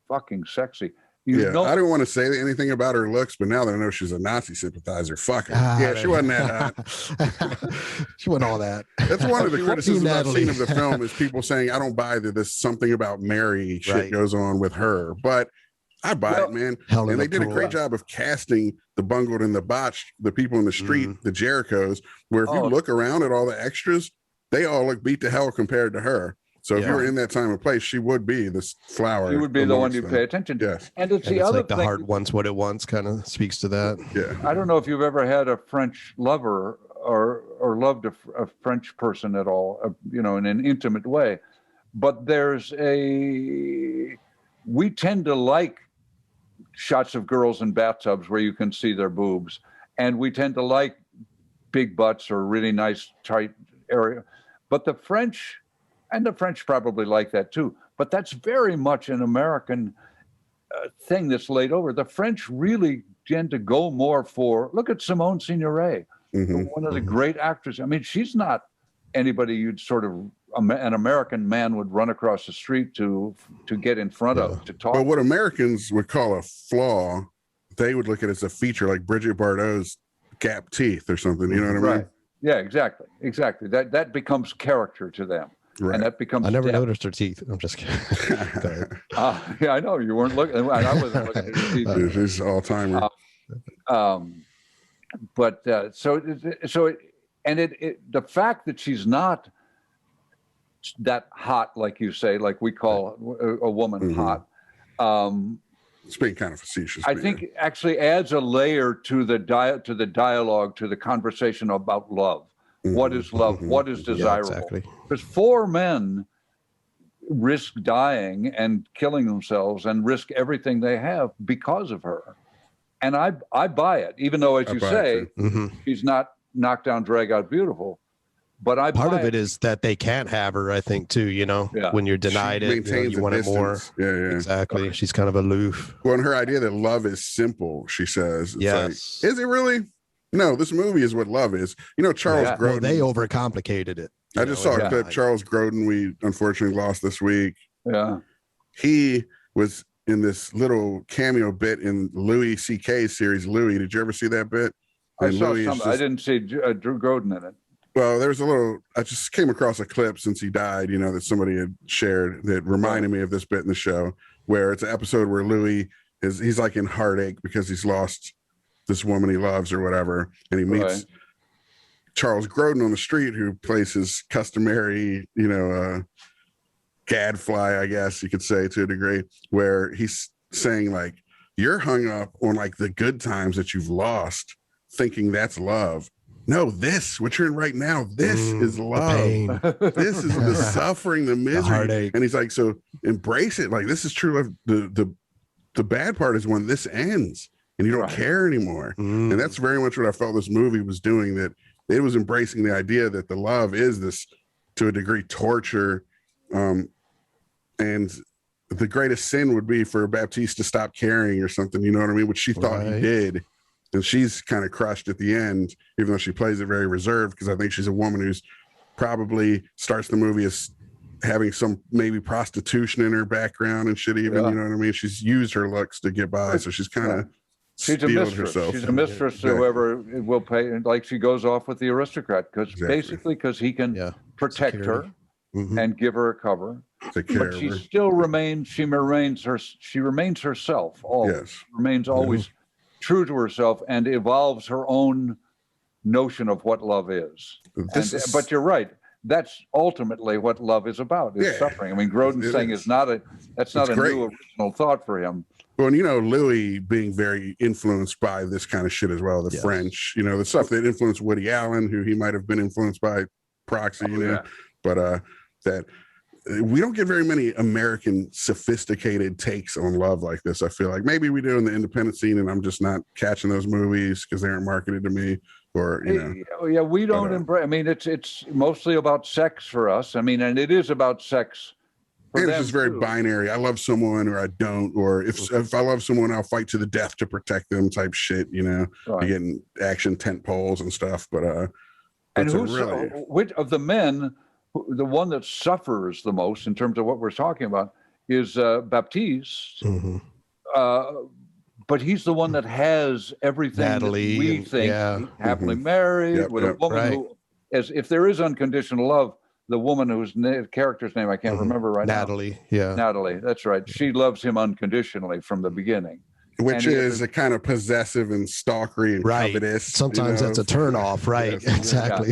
fucking sexy. I don't want to say anything about her looks, but now that I know she's a Nazi sympathizer, fuck her. She wasn't that hot. She wasn't all that. That's one of the criticisms I've seen of the film is people saying, I don't buy that this something about Mary shit goes on with her. But I buy it, man. And they did a great job of casting the bungled and the botched, the people in the street, the Jerichos, where if you look around at all the extras, they all look beat to hell compared to her. So if you were in that time and place, she would be this flower. She would be the one you pay attention to. Yes. And it's the other like the heart wants what it wants, kind of speaks to that. Yeah. I don't know if you've ever had a French lover or loved a French person at all, in an intimate way. But we tend to like shots of girls in bathtubs where you can see their boobs. And we tend to like big butts or really nice, tight area. But the French probably like that too, but that's very much an American thing that's laid over. The French really tend to go more for, look at Simone Signoret, one of the great actors. I mean, she's not anybody you'd sort of, an American man would run across the street to get in front of, to talk. But what Americans would call a flaw, they would look at it as a feature, like Bridget Bardot's gap teeth or something, you know what I mean? Yeah, exactly. That becomes character to them. Right. And that becomes. I never noticed her teeth. I'm just kidding. Yeah, I know you weren't looking. I wasn't looking at her teeth. She's all timer. But the fact that she's not that hot, like you say, like we call a woman hot. It's being kind of facetious. I think actually adds a layer to the dialogue, to the conversation about love. What is love? What is desirable? Yeah, exactly. Because 4 men risk dying and killing themselves and risk everything they have because of her. And I buy it, even though, as you say, she's not knocked down, drag out beautiful. But part of it is that they can't have her, I think, too, when you're denied you want it more. Yeah. Exactly. She's kind of aloof. Well, and her idea that love is simple, she says. Yes. Like, is it really? No, this movie is what love is. Charles Grodin. Well, they overcomplicated it. I just saw a clip. Charles Grodin, we unfortunately lost this week. Yeah. He was in this little cameo bit in Louis C.K.'s series, Louis. Did you ever see that bit? I saw some. I didn't see Drew Grodin in it. Well, there's I just came across a clip since he died, that somebody had shared that reminded me of this bit in the show, where it's an episode where Louis he's like in heartache because he's lost this woman he loves or whatever, and he meets Charles Grodin on the street, who plays his customary, gadfly, I guess you could say, to a degree, where he's saying like, you're hung up on like the good times that you've lost, thinking that's love. No, what you're in right now, this is love. This is the suffering, the misery. The heartache. And he's like, so embrace it. Like, this is true love. The bad part is when this ends and you don't care anymore. And that's very much what I felt this movie was doing, that it was embracing the idea that the love is this, to a degree, torture. And the greatest sin would be for Baptiste to stop caring or something, you know what I mean? Which she thought he did. And she's kind of crushed at the end, even though she plays it very reserved, because I think she's a woman who's probably starts the movie as having some maybe prostitution in her background and shit, even, you know what I mean? She's used her looks to get by. So she's kind of steeled herself. She's a mistress to whoever will pay. Like, she goes off with the aristocrat because basically he can protect her. and give her a cover. Take care but of she her. still remains. She remains herself. Always remains always true to herself and evolves her own notion of what love is. But you're right. That's ultimately what love is about, is suffering. I mean, Grodin's saying that's not a new original thought for him. Well, and, Louis being very influenced by this kind of shit as well, the French, the stuff that influenced Woody Allen, who he might have been influenced by proxy, but that we don't get very many American sophisticated takes on love like this. I feel like maybe we do in the independent scene, and I'm just not catching those movies because they aren't marketed to me. Or we don't embrace. I mean, it's mostly about sex for us. I mean, and it is about sex. And it's just very binary. I love someone or I don't, or if I love someone, I'll fight to the death to protect them type shit. You're getting action tent poles and stuff. But and which of the men, the one that suffers the most in terms of what we're talking about is Baptiste. But he's the one that has everything Natalie, that we think happily married with a woman who, if there is unconditional love, the woman whose character's name I can't remember right Natalie, now. Natalie, that's right. She loves him unconditionally from the beginning. Which is a kind of possessive and stalkery and covetous. Sometimes that's a turnoff, right? Yes, exactly.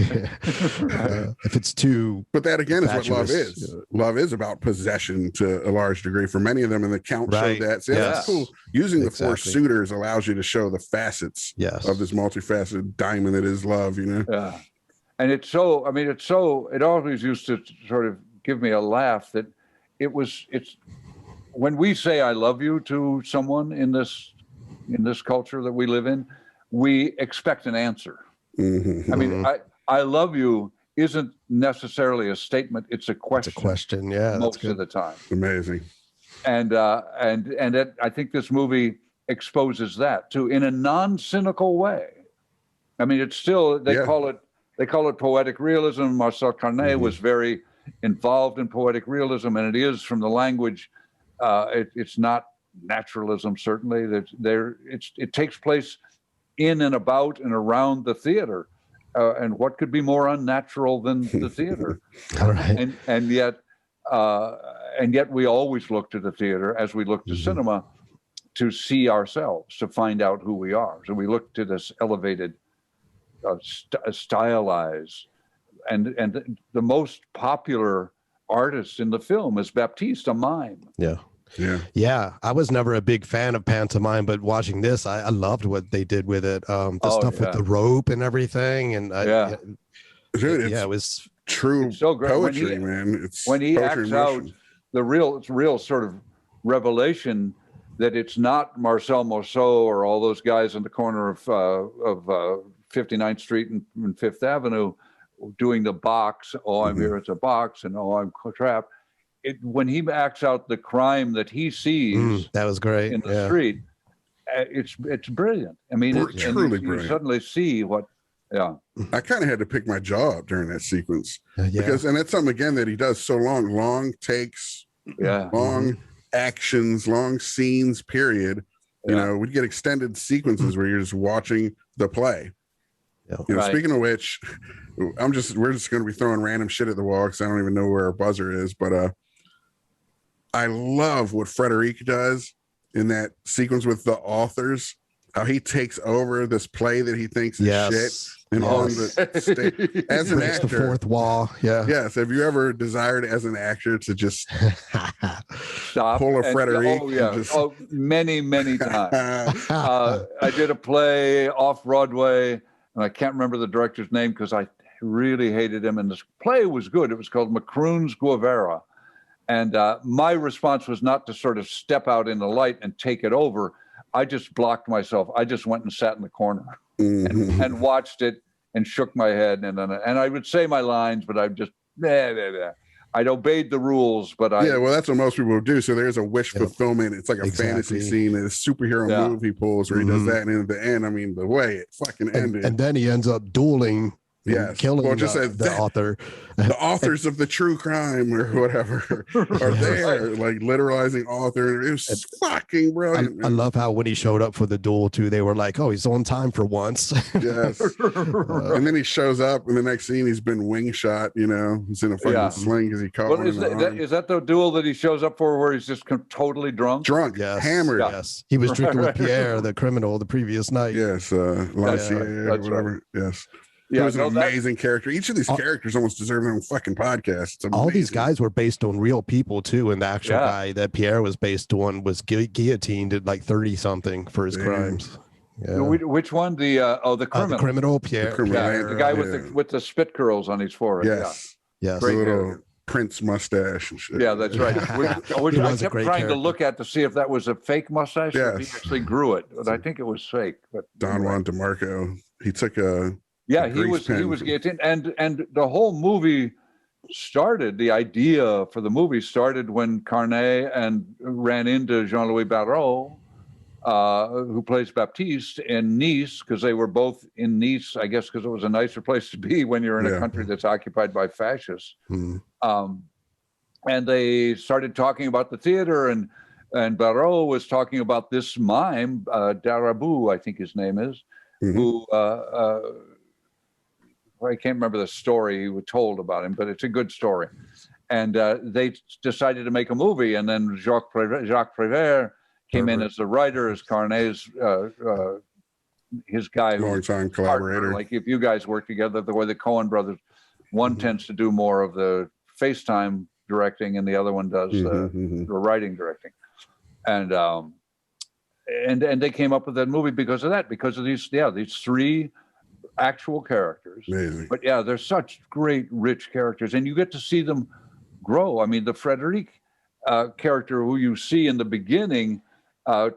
If it's too, but that again is what love is. Love is about possession to a large degree for many of them, and the Count showed that. So that's cool. Using the four suitors allows you to show the facets of this multifaceted diamond that is love. Yeah, and it's so. I mean, it always used to sort of give me a laugh that it's. When we say "I love you" to someone in this culture that we live in, we expect an answer. I mean, "I love you" isn't necessarily a statement; it's a question. It's a question, most of the time. Amazing. And I think this movie exposes that too in a non-cynical way. I mean, it's still they call it poetic realism. Marcel Carné was very involved in poetic realism, and it is from the language. It's not naturalism, certainly. It takes place in and about and around the theater, and what could be more unnatural than the theater? And yet we always look to the theater as we look to cinema to see ourselves, to find out who we are. So we look to this elevated, stylized, and the most popular artist in the film is Baptiste, a mime. Yeah. I was never a big fan of pantomime, but watching this, I loved what they did with it. The stuff with the rope and everything, and it was true. It's so great. Poetry, man. When he acts out the real sort of revelation that it's not Marcel Marceau or all those guys in the corner of 59th Street and Fifth Avenue doing the box. Oh, I'm here. It's a box, and oh, I'm trapped. When he acts out the crime that he sees, that was great in the street. It's brilliant. I mean, it's truly brilliant. You suddenly see what. Yeah, I kind of had to pick my jaw up during that sequence because, and that's something again that he does so long takes, long actions, long scenes. Period. You know, we'd get extended sequences where you're just watching the play. Speaking of which, we're just going to be throwing random shit at the wall because I don't even know where our buzzer is. But I love what Frederic does in that sequence with the authors. How he takes over this play that he thinks is shit, and on the stage as an actor, the fourth wall. Yes. Have you ever desired as an actor to just stop, pull a Frederic? Many times. I did a play off Broadway. And I can't remember the director's name because I really hated him. And this play was good. It was called Macroon's Guevara. And my response was not to sort of step out in the light and take it over. I just blocked myself. I just went and sat in the corner and watched it and shook my head. And I would say my lines, but I'd just, I'd obeyed the rules, but well, that's what most people do. So there's a wish fulfillment. It's like a fantasy scene, a superhero movie pulls where he does that, and at the end, I mean, the way it fucking ended, and then he ends up dueling Yes. Killing well, just the author. The authors of the true crime or whatever are there, like literalizing author. It was fucking brilliant. I love how when he showed up for the duel too, they were like, "Oh, he's on time for once." Yes. And then he shows up in the next scene. He's been wing shot. You know, he's in a fucking sling because he caught one in the arm. Is that the duel that he shows up for where he's just totally drunk? Yes. Hammered. Yes, he was drinking with Pierre, the criminal, the previous night. Yes, Lancier, whatever. Right. Yes. Yeah, he was an amazing character. Each of these characters almost deserve their own fucking podcast. All these guys were based on real people too, and the actual guy that Pierre was based on was guillotined at like 30 something for his crimes. Yeah. Which one? The criminal. The criminal Pierre. The guy with the spit curls on his forehead. Yes. Yes. Great little Prince mustache and shit. Yeah, that's right. Which I kept trying to look at to see if that was a fake mustache or if he actually grew it, but I think it was fake. But Don Juan DeMarco, he took a he was getting and the whole movie started. The idea for the movie started when Carné ran into Jean-Louis Barrault, who plays Baptiste in Nice, because they were both in Nice, I guess, because it was a nicer place to be when you're in a country that's occupied by fascists. And they started talking about the theater, and Barrault was talking about this mime, Darabou, I think his name is, who I can't remember the story we told about him, but it's a good story. And they decided to make a movie, and then Jacques Prévert came in as the writer, as Carné's his guy, long-time collaborator. Partner. Like if you guys work together, the way the Coen brothers, one tends to do more of the FaceTime directing, and the other one does the writing directing. And they came up with that movie because of that, because of these three actual characters. Amazing. But they're such great, rich characters, and you get to see them grow. I mean, the Frédéric character who you see in the beginning,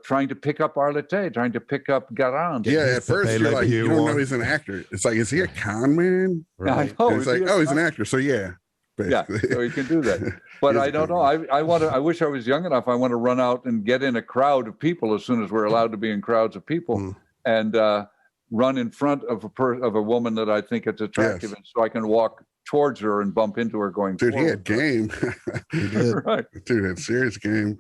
trying to pick up Arletty, trying to pick up Garand. Yeah, at first you're like, you don't know he's an actor. It's like, is he a con man? Right. I know. It's like, he's an actor. So basically. So he can do that. But I don't know. I wish I was young enough. I want to run out and get in a crowd of people as soon as we're allowed to be in crowds of people, and run in front of a woman that I think is attractive, and so I can walk towards her and bump into her going Dude, forward. He had game. He did. Right. Dude had serious game.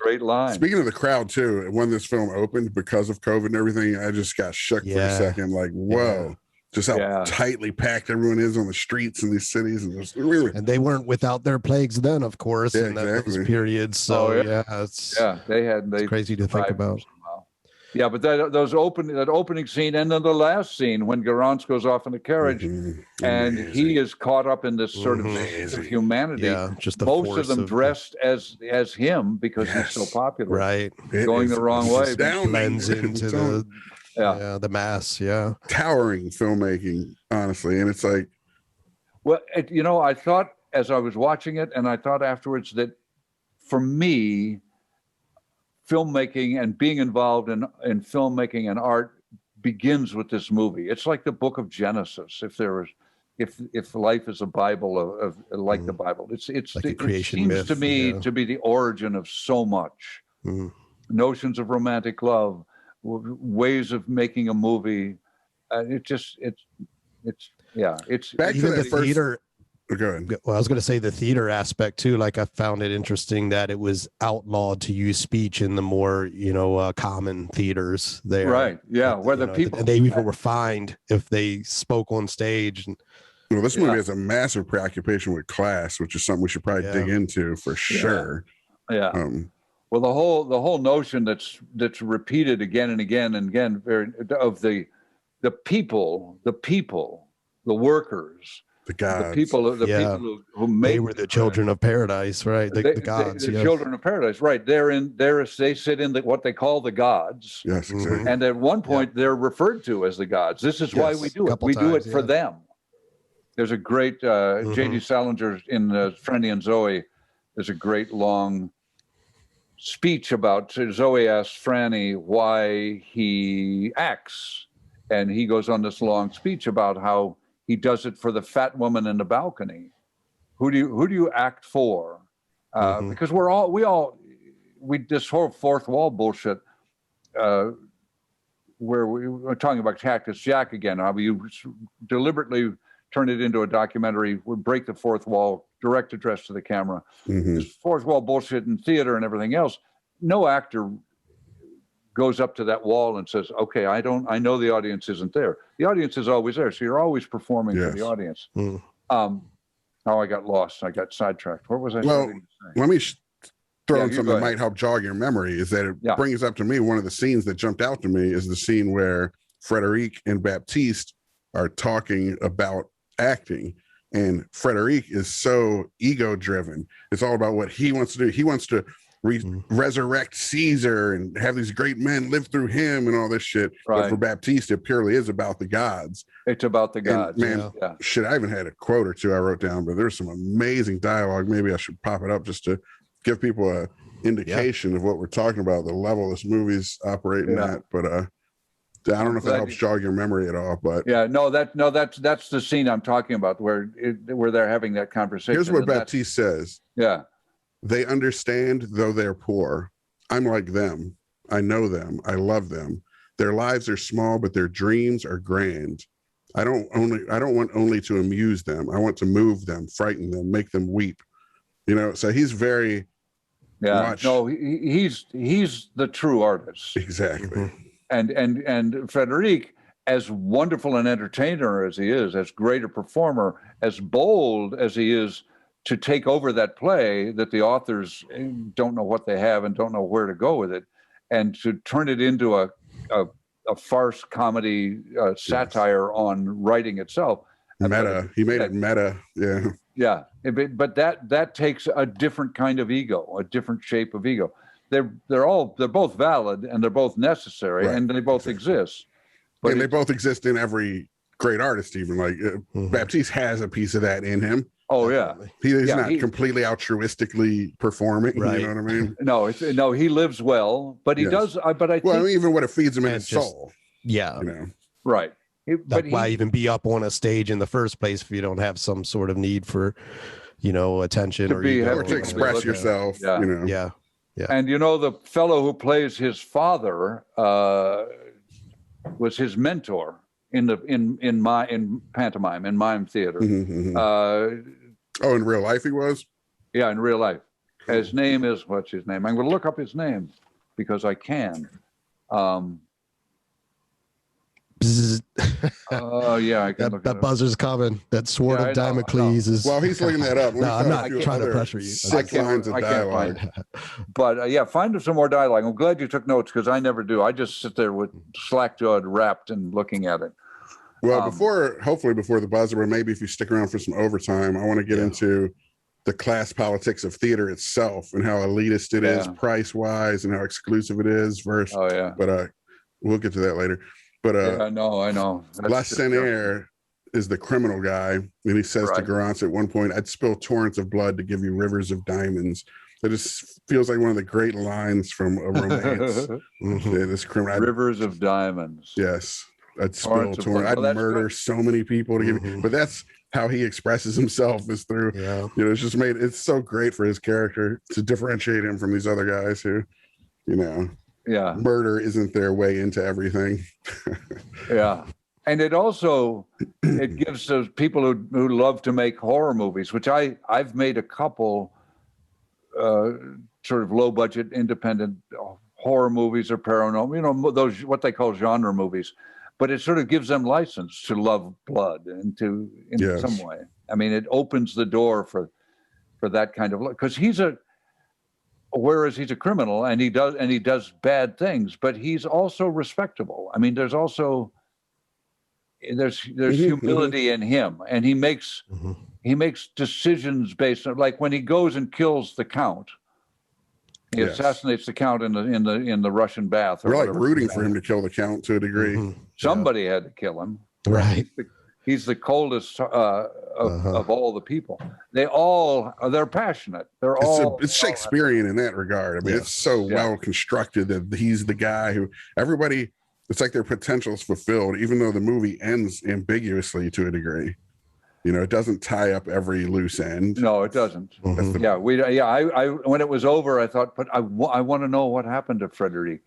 Great line. Speaking of the crowd too, when this film opened, because of COVID and everything, I just got shook for a second. Like, whoa. Just how tightly packed everyone is on the streets in these cities. And they weren't without their plagues then, of course, in those periods. So it's crazy to think about. Yeah, but that opening scene, and then the last scene when Garance goes off in the carriage, and he is caught up in this sort of humanity. Yeah, just the most of them dressed as him because he's so popular. Right, going the wrong way. Blends into the mass. Yeah, towering filmmaking, honestly, and it's like, well, I thought as I was watching it, and I thought afterwards that for me, filmmaking and being involved in filmmaking and art begins with this movie. It's like the book of Genesis. If life is a Bible of like the Bible, it's like a creation seems myth, to me to be the origin of so much. Notions of romantic love, ways of making a movie. It's back to the theater. Well, I was going to say the theater aspect too. Like I found it interesting that it was outlawed to use speech in the more, common theaters there. Right. Yeah. Where the people they even were fined if they spoke on stage. Well, this movie has a massive preoccupation with class, which is something we should probably dig into for sure. Yeah. Well, the whole notion that's repeated again and again and again of the people, the workers. The gods. The people who made they were the children of paradise, right? The gods, the children of paradise, right? They sit in what they call the gods. Yes, exactly. And at one point, they're referred to as the gods. This is why we do it. We do it for them. There's a great J.D. Salinger in Franny and Zoe. There's a great long speech about Zoe asks Franny why he acts, and he goes on this long speech about how he does it for the fat woman in the balcony. Who do you act for? Because we this whole fourth wall bullshit where we were talking about Cactus Jack again. How you deliberately turn it into a documentary, would break the fourth wall, direct address to the camera. This fourth wall bullshit in theater and everything else. No actor goes up to that wall and says, okay, I know the audience isn't there. The audience is always there. So you're always performing for the audience. Now I got lost. I got sidetracked. What was I saying? Let me throw in something that might help jog your memory. Is that it brings up to me, one of the scenes that jumped out to me is the scene where Frederic and Baptiste are talking about acting. And Frederic is so ego driven. It's all about what he wants to do. He wants to resurrect Caesar and have these great men live through him and all this shit. Right. But for Baptiste, it purely is about the gods. It's about the gods. And man, shit, I even had a quote or two I wrote down, but there's some amazing dialogue. Maybe I should pop it up just to give people a indication of what we're talking about, the level this movie's operating at. But I don't know if that helps jog your memory at all. But that's the scene I'm talking about where they're having that conversation. Here's what Baptiste says. Yeah. They understand, though they're poor. I'm like them. I know them. I love them. Their lives are small, but their dreams are grand. I don't want only to amuse them. I want to move them, frighten them, make them weep. You know, so he's very much. No, he's the true artist. Exactly. And Frederic, as wonderful an entertainer as he is, as great a performer, as bold as he is, to take over that play that the authors don't know what they have and don't know where to go with it, and to turn it into a farce comedy satire on writing itself. Meta. He made it meta. Yeah. Yeah. But that takes a different kind of ego, a different shape of ego. They're both valid and they're both necessary, and they both exist. But and they both exist in every great artist, even like Baptiste has a piece of that in him. Oh yeah, he's not completely altruistically performing. Right. You know what I mean? No, he lives well, but he does. But I think even what it feeds him in his soul. Yeah, you know, right. That's why even be up on a stage in the first place if you don't have some sort of need for, attention or to express yourself. Yeah. You know? Yeah. And the fellow who plays his father was his mentor in pantomime, in mime theater. In real life he was? Yeah, in real life. His name is, what's his name? I'm going to look up his name because I can. I can that buzzer's coming. That sword of Damocles is. Well, he's looking that up. No, I'm not trying to pressure you. 6 lines of dialogue. But find some more dialogue. I'm glad you took notes because I never do. I just sit there with slack-jawed, wrapped, and looking at it. Well, hopefully before the buzzer, but maybe if you stick around for some overtime, I want to get into the class politics of theater itself and how elitist it is price-wise and how exclusive it is versus. Oh yeah. But we'll get to that later. But I know. Les Enfants is the criminal guy, and he says to Garance at one point, "I'd spill torrents of blood to give you rivers of diamonds." It just feels like one of the great lines from a romance. This criminal rivers of diamonds. Yes, I'd spill torrents. I'd murder so many people to give you. But that's how he expresses himself is through. Yeah. It's just it's so great for his character to differentiate him from these other guys who, murder isn't their way into everything. And it gives those people who love to make horror movies, which I've made a couple sort of low budget independent horror movies or paranormal, those what they call genre movies, but it sort of gives them license to love blood and in some way. I mean, it opens the door for that kind of, because whereas he's a criminal and he does bad things, but he's also respectable. I mean, there's humility in him, and he makes decisions based on, like when he goes and kills the Count, he assassinates the Count in the Russian bath. We're like rooting for him to kill the Count to a degree. Somebody had to kill him, right? He's the coldest of all the people. They're passionate. It's Shakespearean in that regard. I mean, it's so well constructed that he's the guy who everybody. It's like their potential is fulfilled, even though the movie ends ambiguously to a degree. It doesn't tie up every loose end. No, it doesn't. I when it was over, I thought, but I want to know what happened to Frederic.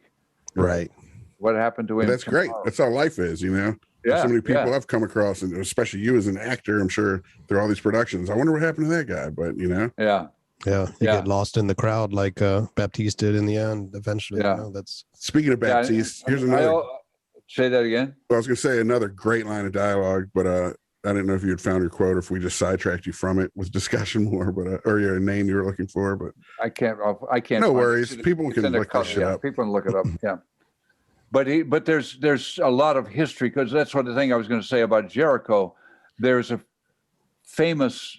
Right. what happened to him? But that's great. That's how life is, you know. Yeah, so many people I've come across, and especially you as an actor, I'm sure through all these productions. I wonder what happened to that guy, but you know. You get lost in the crowd like Baptiste did in the end. Eventually, you know, that's. Speaking of Baptiste, here's another. Say that again. Well, I was going to say another great line of dialogue, but I didn't know if you had found your quote or if we just sidetracked you from it with discussion more, but or your name you were looking for. But I can't. No worries. People can look that shit up. People can look it up. Yeah. But there's a lot of history, because that's what the thing I was going to say about Jericho. There's a famous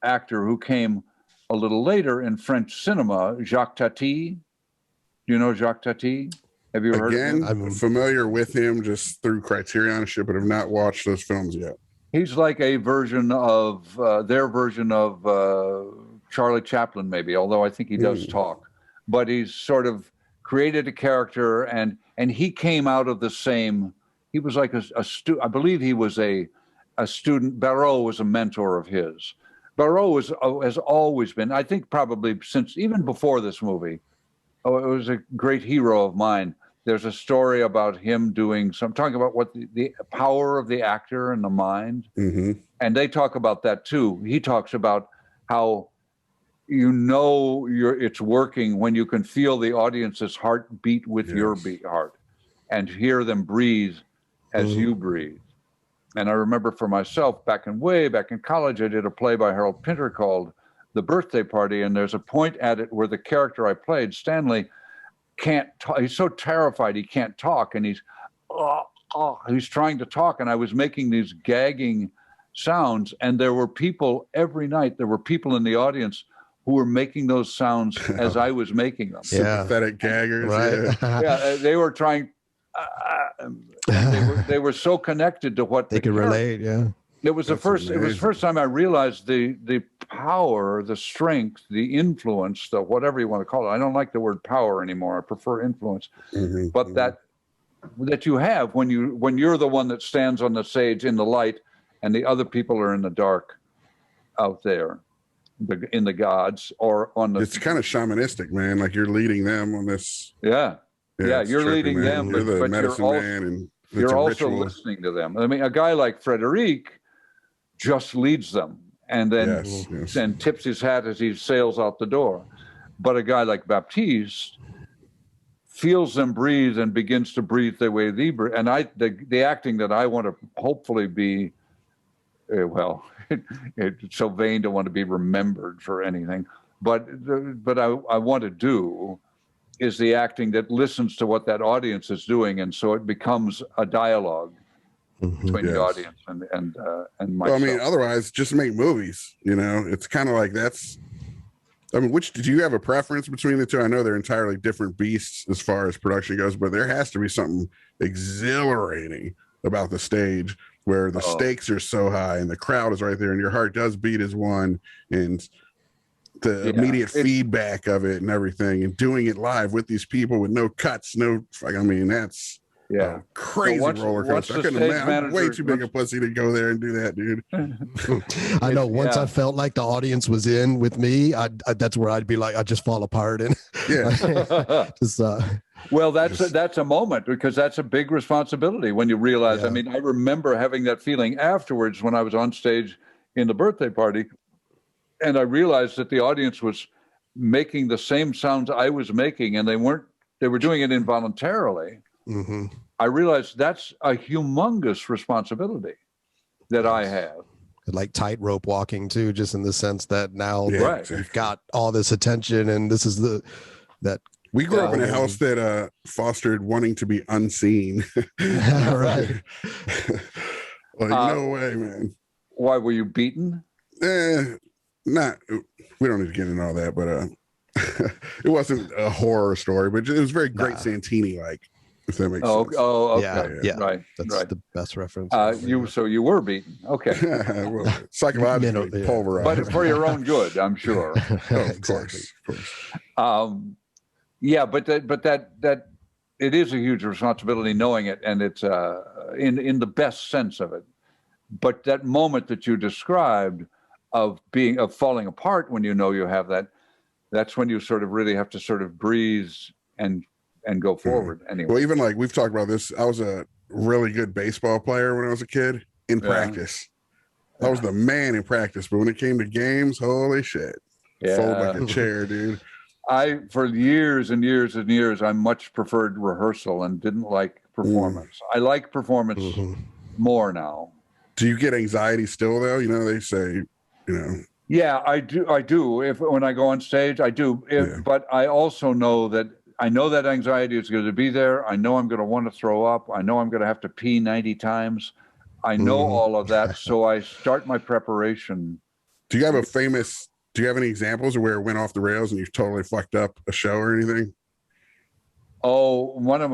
actor who came a little later in French cinema, Jacques Tati. Do you know Jacques Tati? Have you heard of him? I'm familiar with him just through Criterion shit, but have not watched those films yet. He's like a version of their version of Charlie Chaplin, maybe, although I think he does talk. But he's sort of created a character, and he came out of the same. He was like a student. I believe he was a student. Barreau was a mentor of his. Barreau has always been, I think, probably since even before this movie. Oh, it was a great hero of mine. There's a story about him doing some, talking about what the power of the actor and the mind. And they talk about that too. He talks about how it's working when you can feel the audience's heart beat with your heart and hear them breathe as you breathe. And I remember for myself, way back in college, I did a play by Harold Pinter called The Birthday Party, and there's a point at it where the character I played, Stanley, can't talk. He's so terrified he can't talk, and he's trying to talk, and I was making these gagging sounds, and there were people every night. There were people in the audience who were making those sounds as I was making them. Sympathetic gaggers, right? They were trying. They were so connected to what they could relate. It was amazing. It was the first time I realized the power, the strength, the influence, the whatever you want to call it. I don't like the word power anymore. I prefer influence. But that you have when you're the one that stands on the stage in the light, and the other people are in the dark, out there, in the gods or on the. It's kind of shamanistic, man. Like you're leading them on this. Yeah, you're leading them. You're the medicine man, and you're also listening to them. I mean, a guy like Frederic just leads them and then and tips his hat as he sails out the door. But a guy like Baptiste feels them breathe and begins to breathe the way they breathe. And the acting that I want to hopefully be, it's so vain to want to be remembered for anything. But I want to do is the acting that listens to what that audience is doing, and so it becomes a dialogue between the audience and myself. Well, I mean, otherwise, just make movies. You know, it's kind of like that's. I mean, did you have a preference between the two? I know they're entirely different beasts as far as production goes, but there has to be something exhilarating about the stage where the stakes are so high and the crowd is right there and your heart does beat as one, and the immediate feedback of it and everything, and doing it live with these people with no cuts, I mean, that's crazy roller coaster. I couldn't imagine. I'm way too big a pussy to go there and do that, dude. I know. Once I felt like the audience was in with me, that's where I'd be like, I'd just fall apart. And well, that's a moment, because that's a big responsibility when you realize. I mean, I remember having that feeling afterwards when I was on stage in the birthday party, and I realized that the audience was making the same sounds I was making, and they were doing it involuntarily. I realized that's a humongous responsibility that I have. Like tightrope walking too, just in the sense that now you've got all this attention, and this is that. We grew up in a house that fostered wanting to be unseen. Right. Like, no way, man. Why were you beaten? Not. We don't need to get into all that, but it wasn't a horror story, but it was very Great Santini-like. If that makes sense. Oh, okay. Yeah. Right. That's the best reference. So you were beaten. Okay. Well, psychologically pulverized. But for your own good, I'm sure. Of course. But that it is a huge responsibility knowing it, and it's in the best sense of it. But that moment that you described of falling apart when you know you have that, that's when you sort of really have to sort of breathe and and go forward anyway. Well, even like we've talked about this, I was a really good baseball player when I was a kid in practice. I was the man in practice, but when it came to games, holy shit. Fold like a chair, dude. For years and years and years, I much preferred rehearsal and didn't like performance. I like performance more now. Do you get anxiety still, though? You know, they say, you know. Yeah, I do. When I go on stage, I do. But I also know that anxiety is going to be there. I know I'm going to want to throw up. I know I'm going to have to pee 90 times. I know all of that. So I start my preparation. Do you have any examples of where it went off the rails and you totally fucked up a show or anything? Oh, one of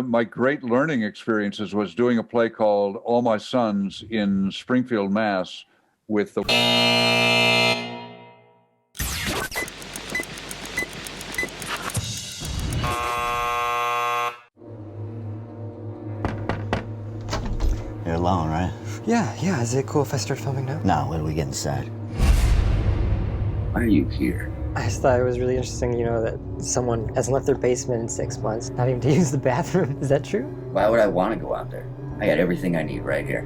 my great learning experiences was doing a play called All My Sons in Springfield, Mass. With the You're alone, right? Yeah. Is it cool if I start filming now? No, when we get inside. Why are you here? I just thought it was really interesting, you know, that someone hasn't left their basement in 6 months, not even to use the bathroom. Is that true? Why would I want to go out there? I got everything I need right here.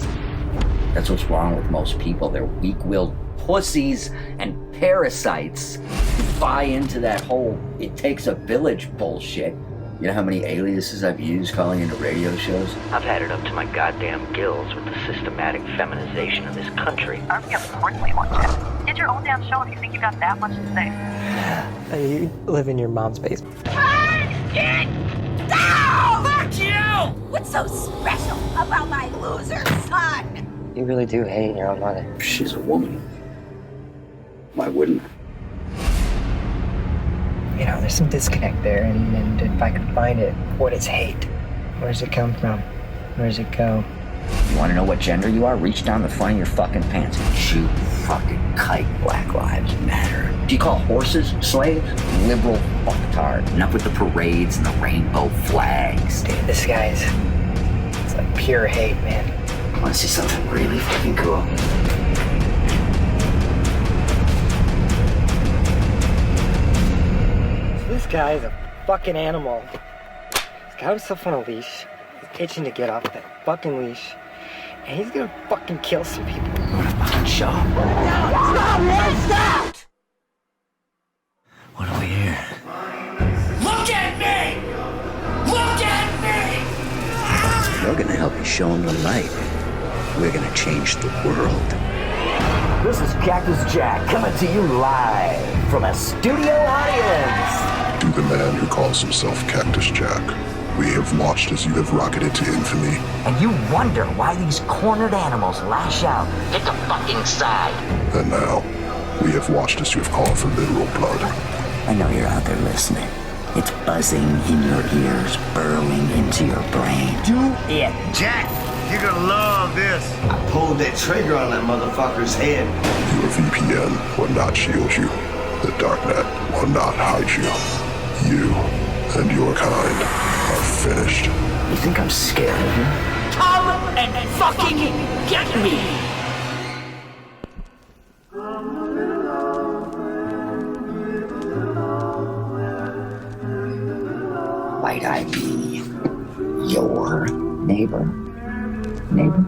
That's what's wrong with most people. They're weak-willed pussies and parasites who buy into that whole it takes a village bullshit. You know how many aliases I've used calling into radio shows? I've had it up to my goddamn gills with the systematic feminization of this country. Of course we want you. Did your own damn show if you think you got that much to say. You live in your mom's basement. Get down! Fuck you! What's so special about my loser son? You really do hate your own mother. She's a woman. Why wouldn't I? You know, there's some disconnect there, and if I could find it, what is hate? Where does it come from? Where does it go? You want to know what gender you are? Reach down the front of your fucking pants and shoot fucking kite. Black Lives Matter. Do you call horses slaves? Liberal fucktard. Enough with the parades and the rainbow flags. Dude, this guy's... it's like pure hate, man. Want to see something really fucking cool? This guy is a fucking animal. He's got himself on a leash. He's itching to get off that fucking leash. And he's gonna fucking kill some people. What a fucking show. Stop! What do we hear? Look at me! Look at me! We're gonna help you show them the light. We're gonna change the world. This is Cactus Jack coming to you live from a studio audience. To the man who calls himself Cactus Jack, we have watched as you have rocketed to infamy. And you wonder why these cornered animals lash out. Get the fucking side. And now, we have watched as you have called for literal blood. I know you're out there listening. It's buzzing in your ears, burrowing into your brain. Do it, Jack. You're gonna love this. I pulled that trigger on that motherfucker's head. Your VPN will not shield you. The darknet will not hide you. You and your kind are finished. You think I'm scared of you? Come and fucking get me! Might I be your neighbor? Neighbor?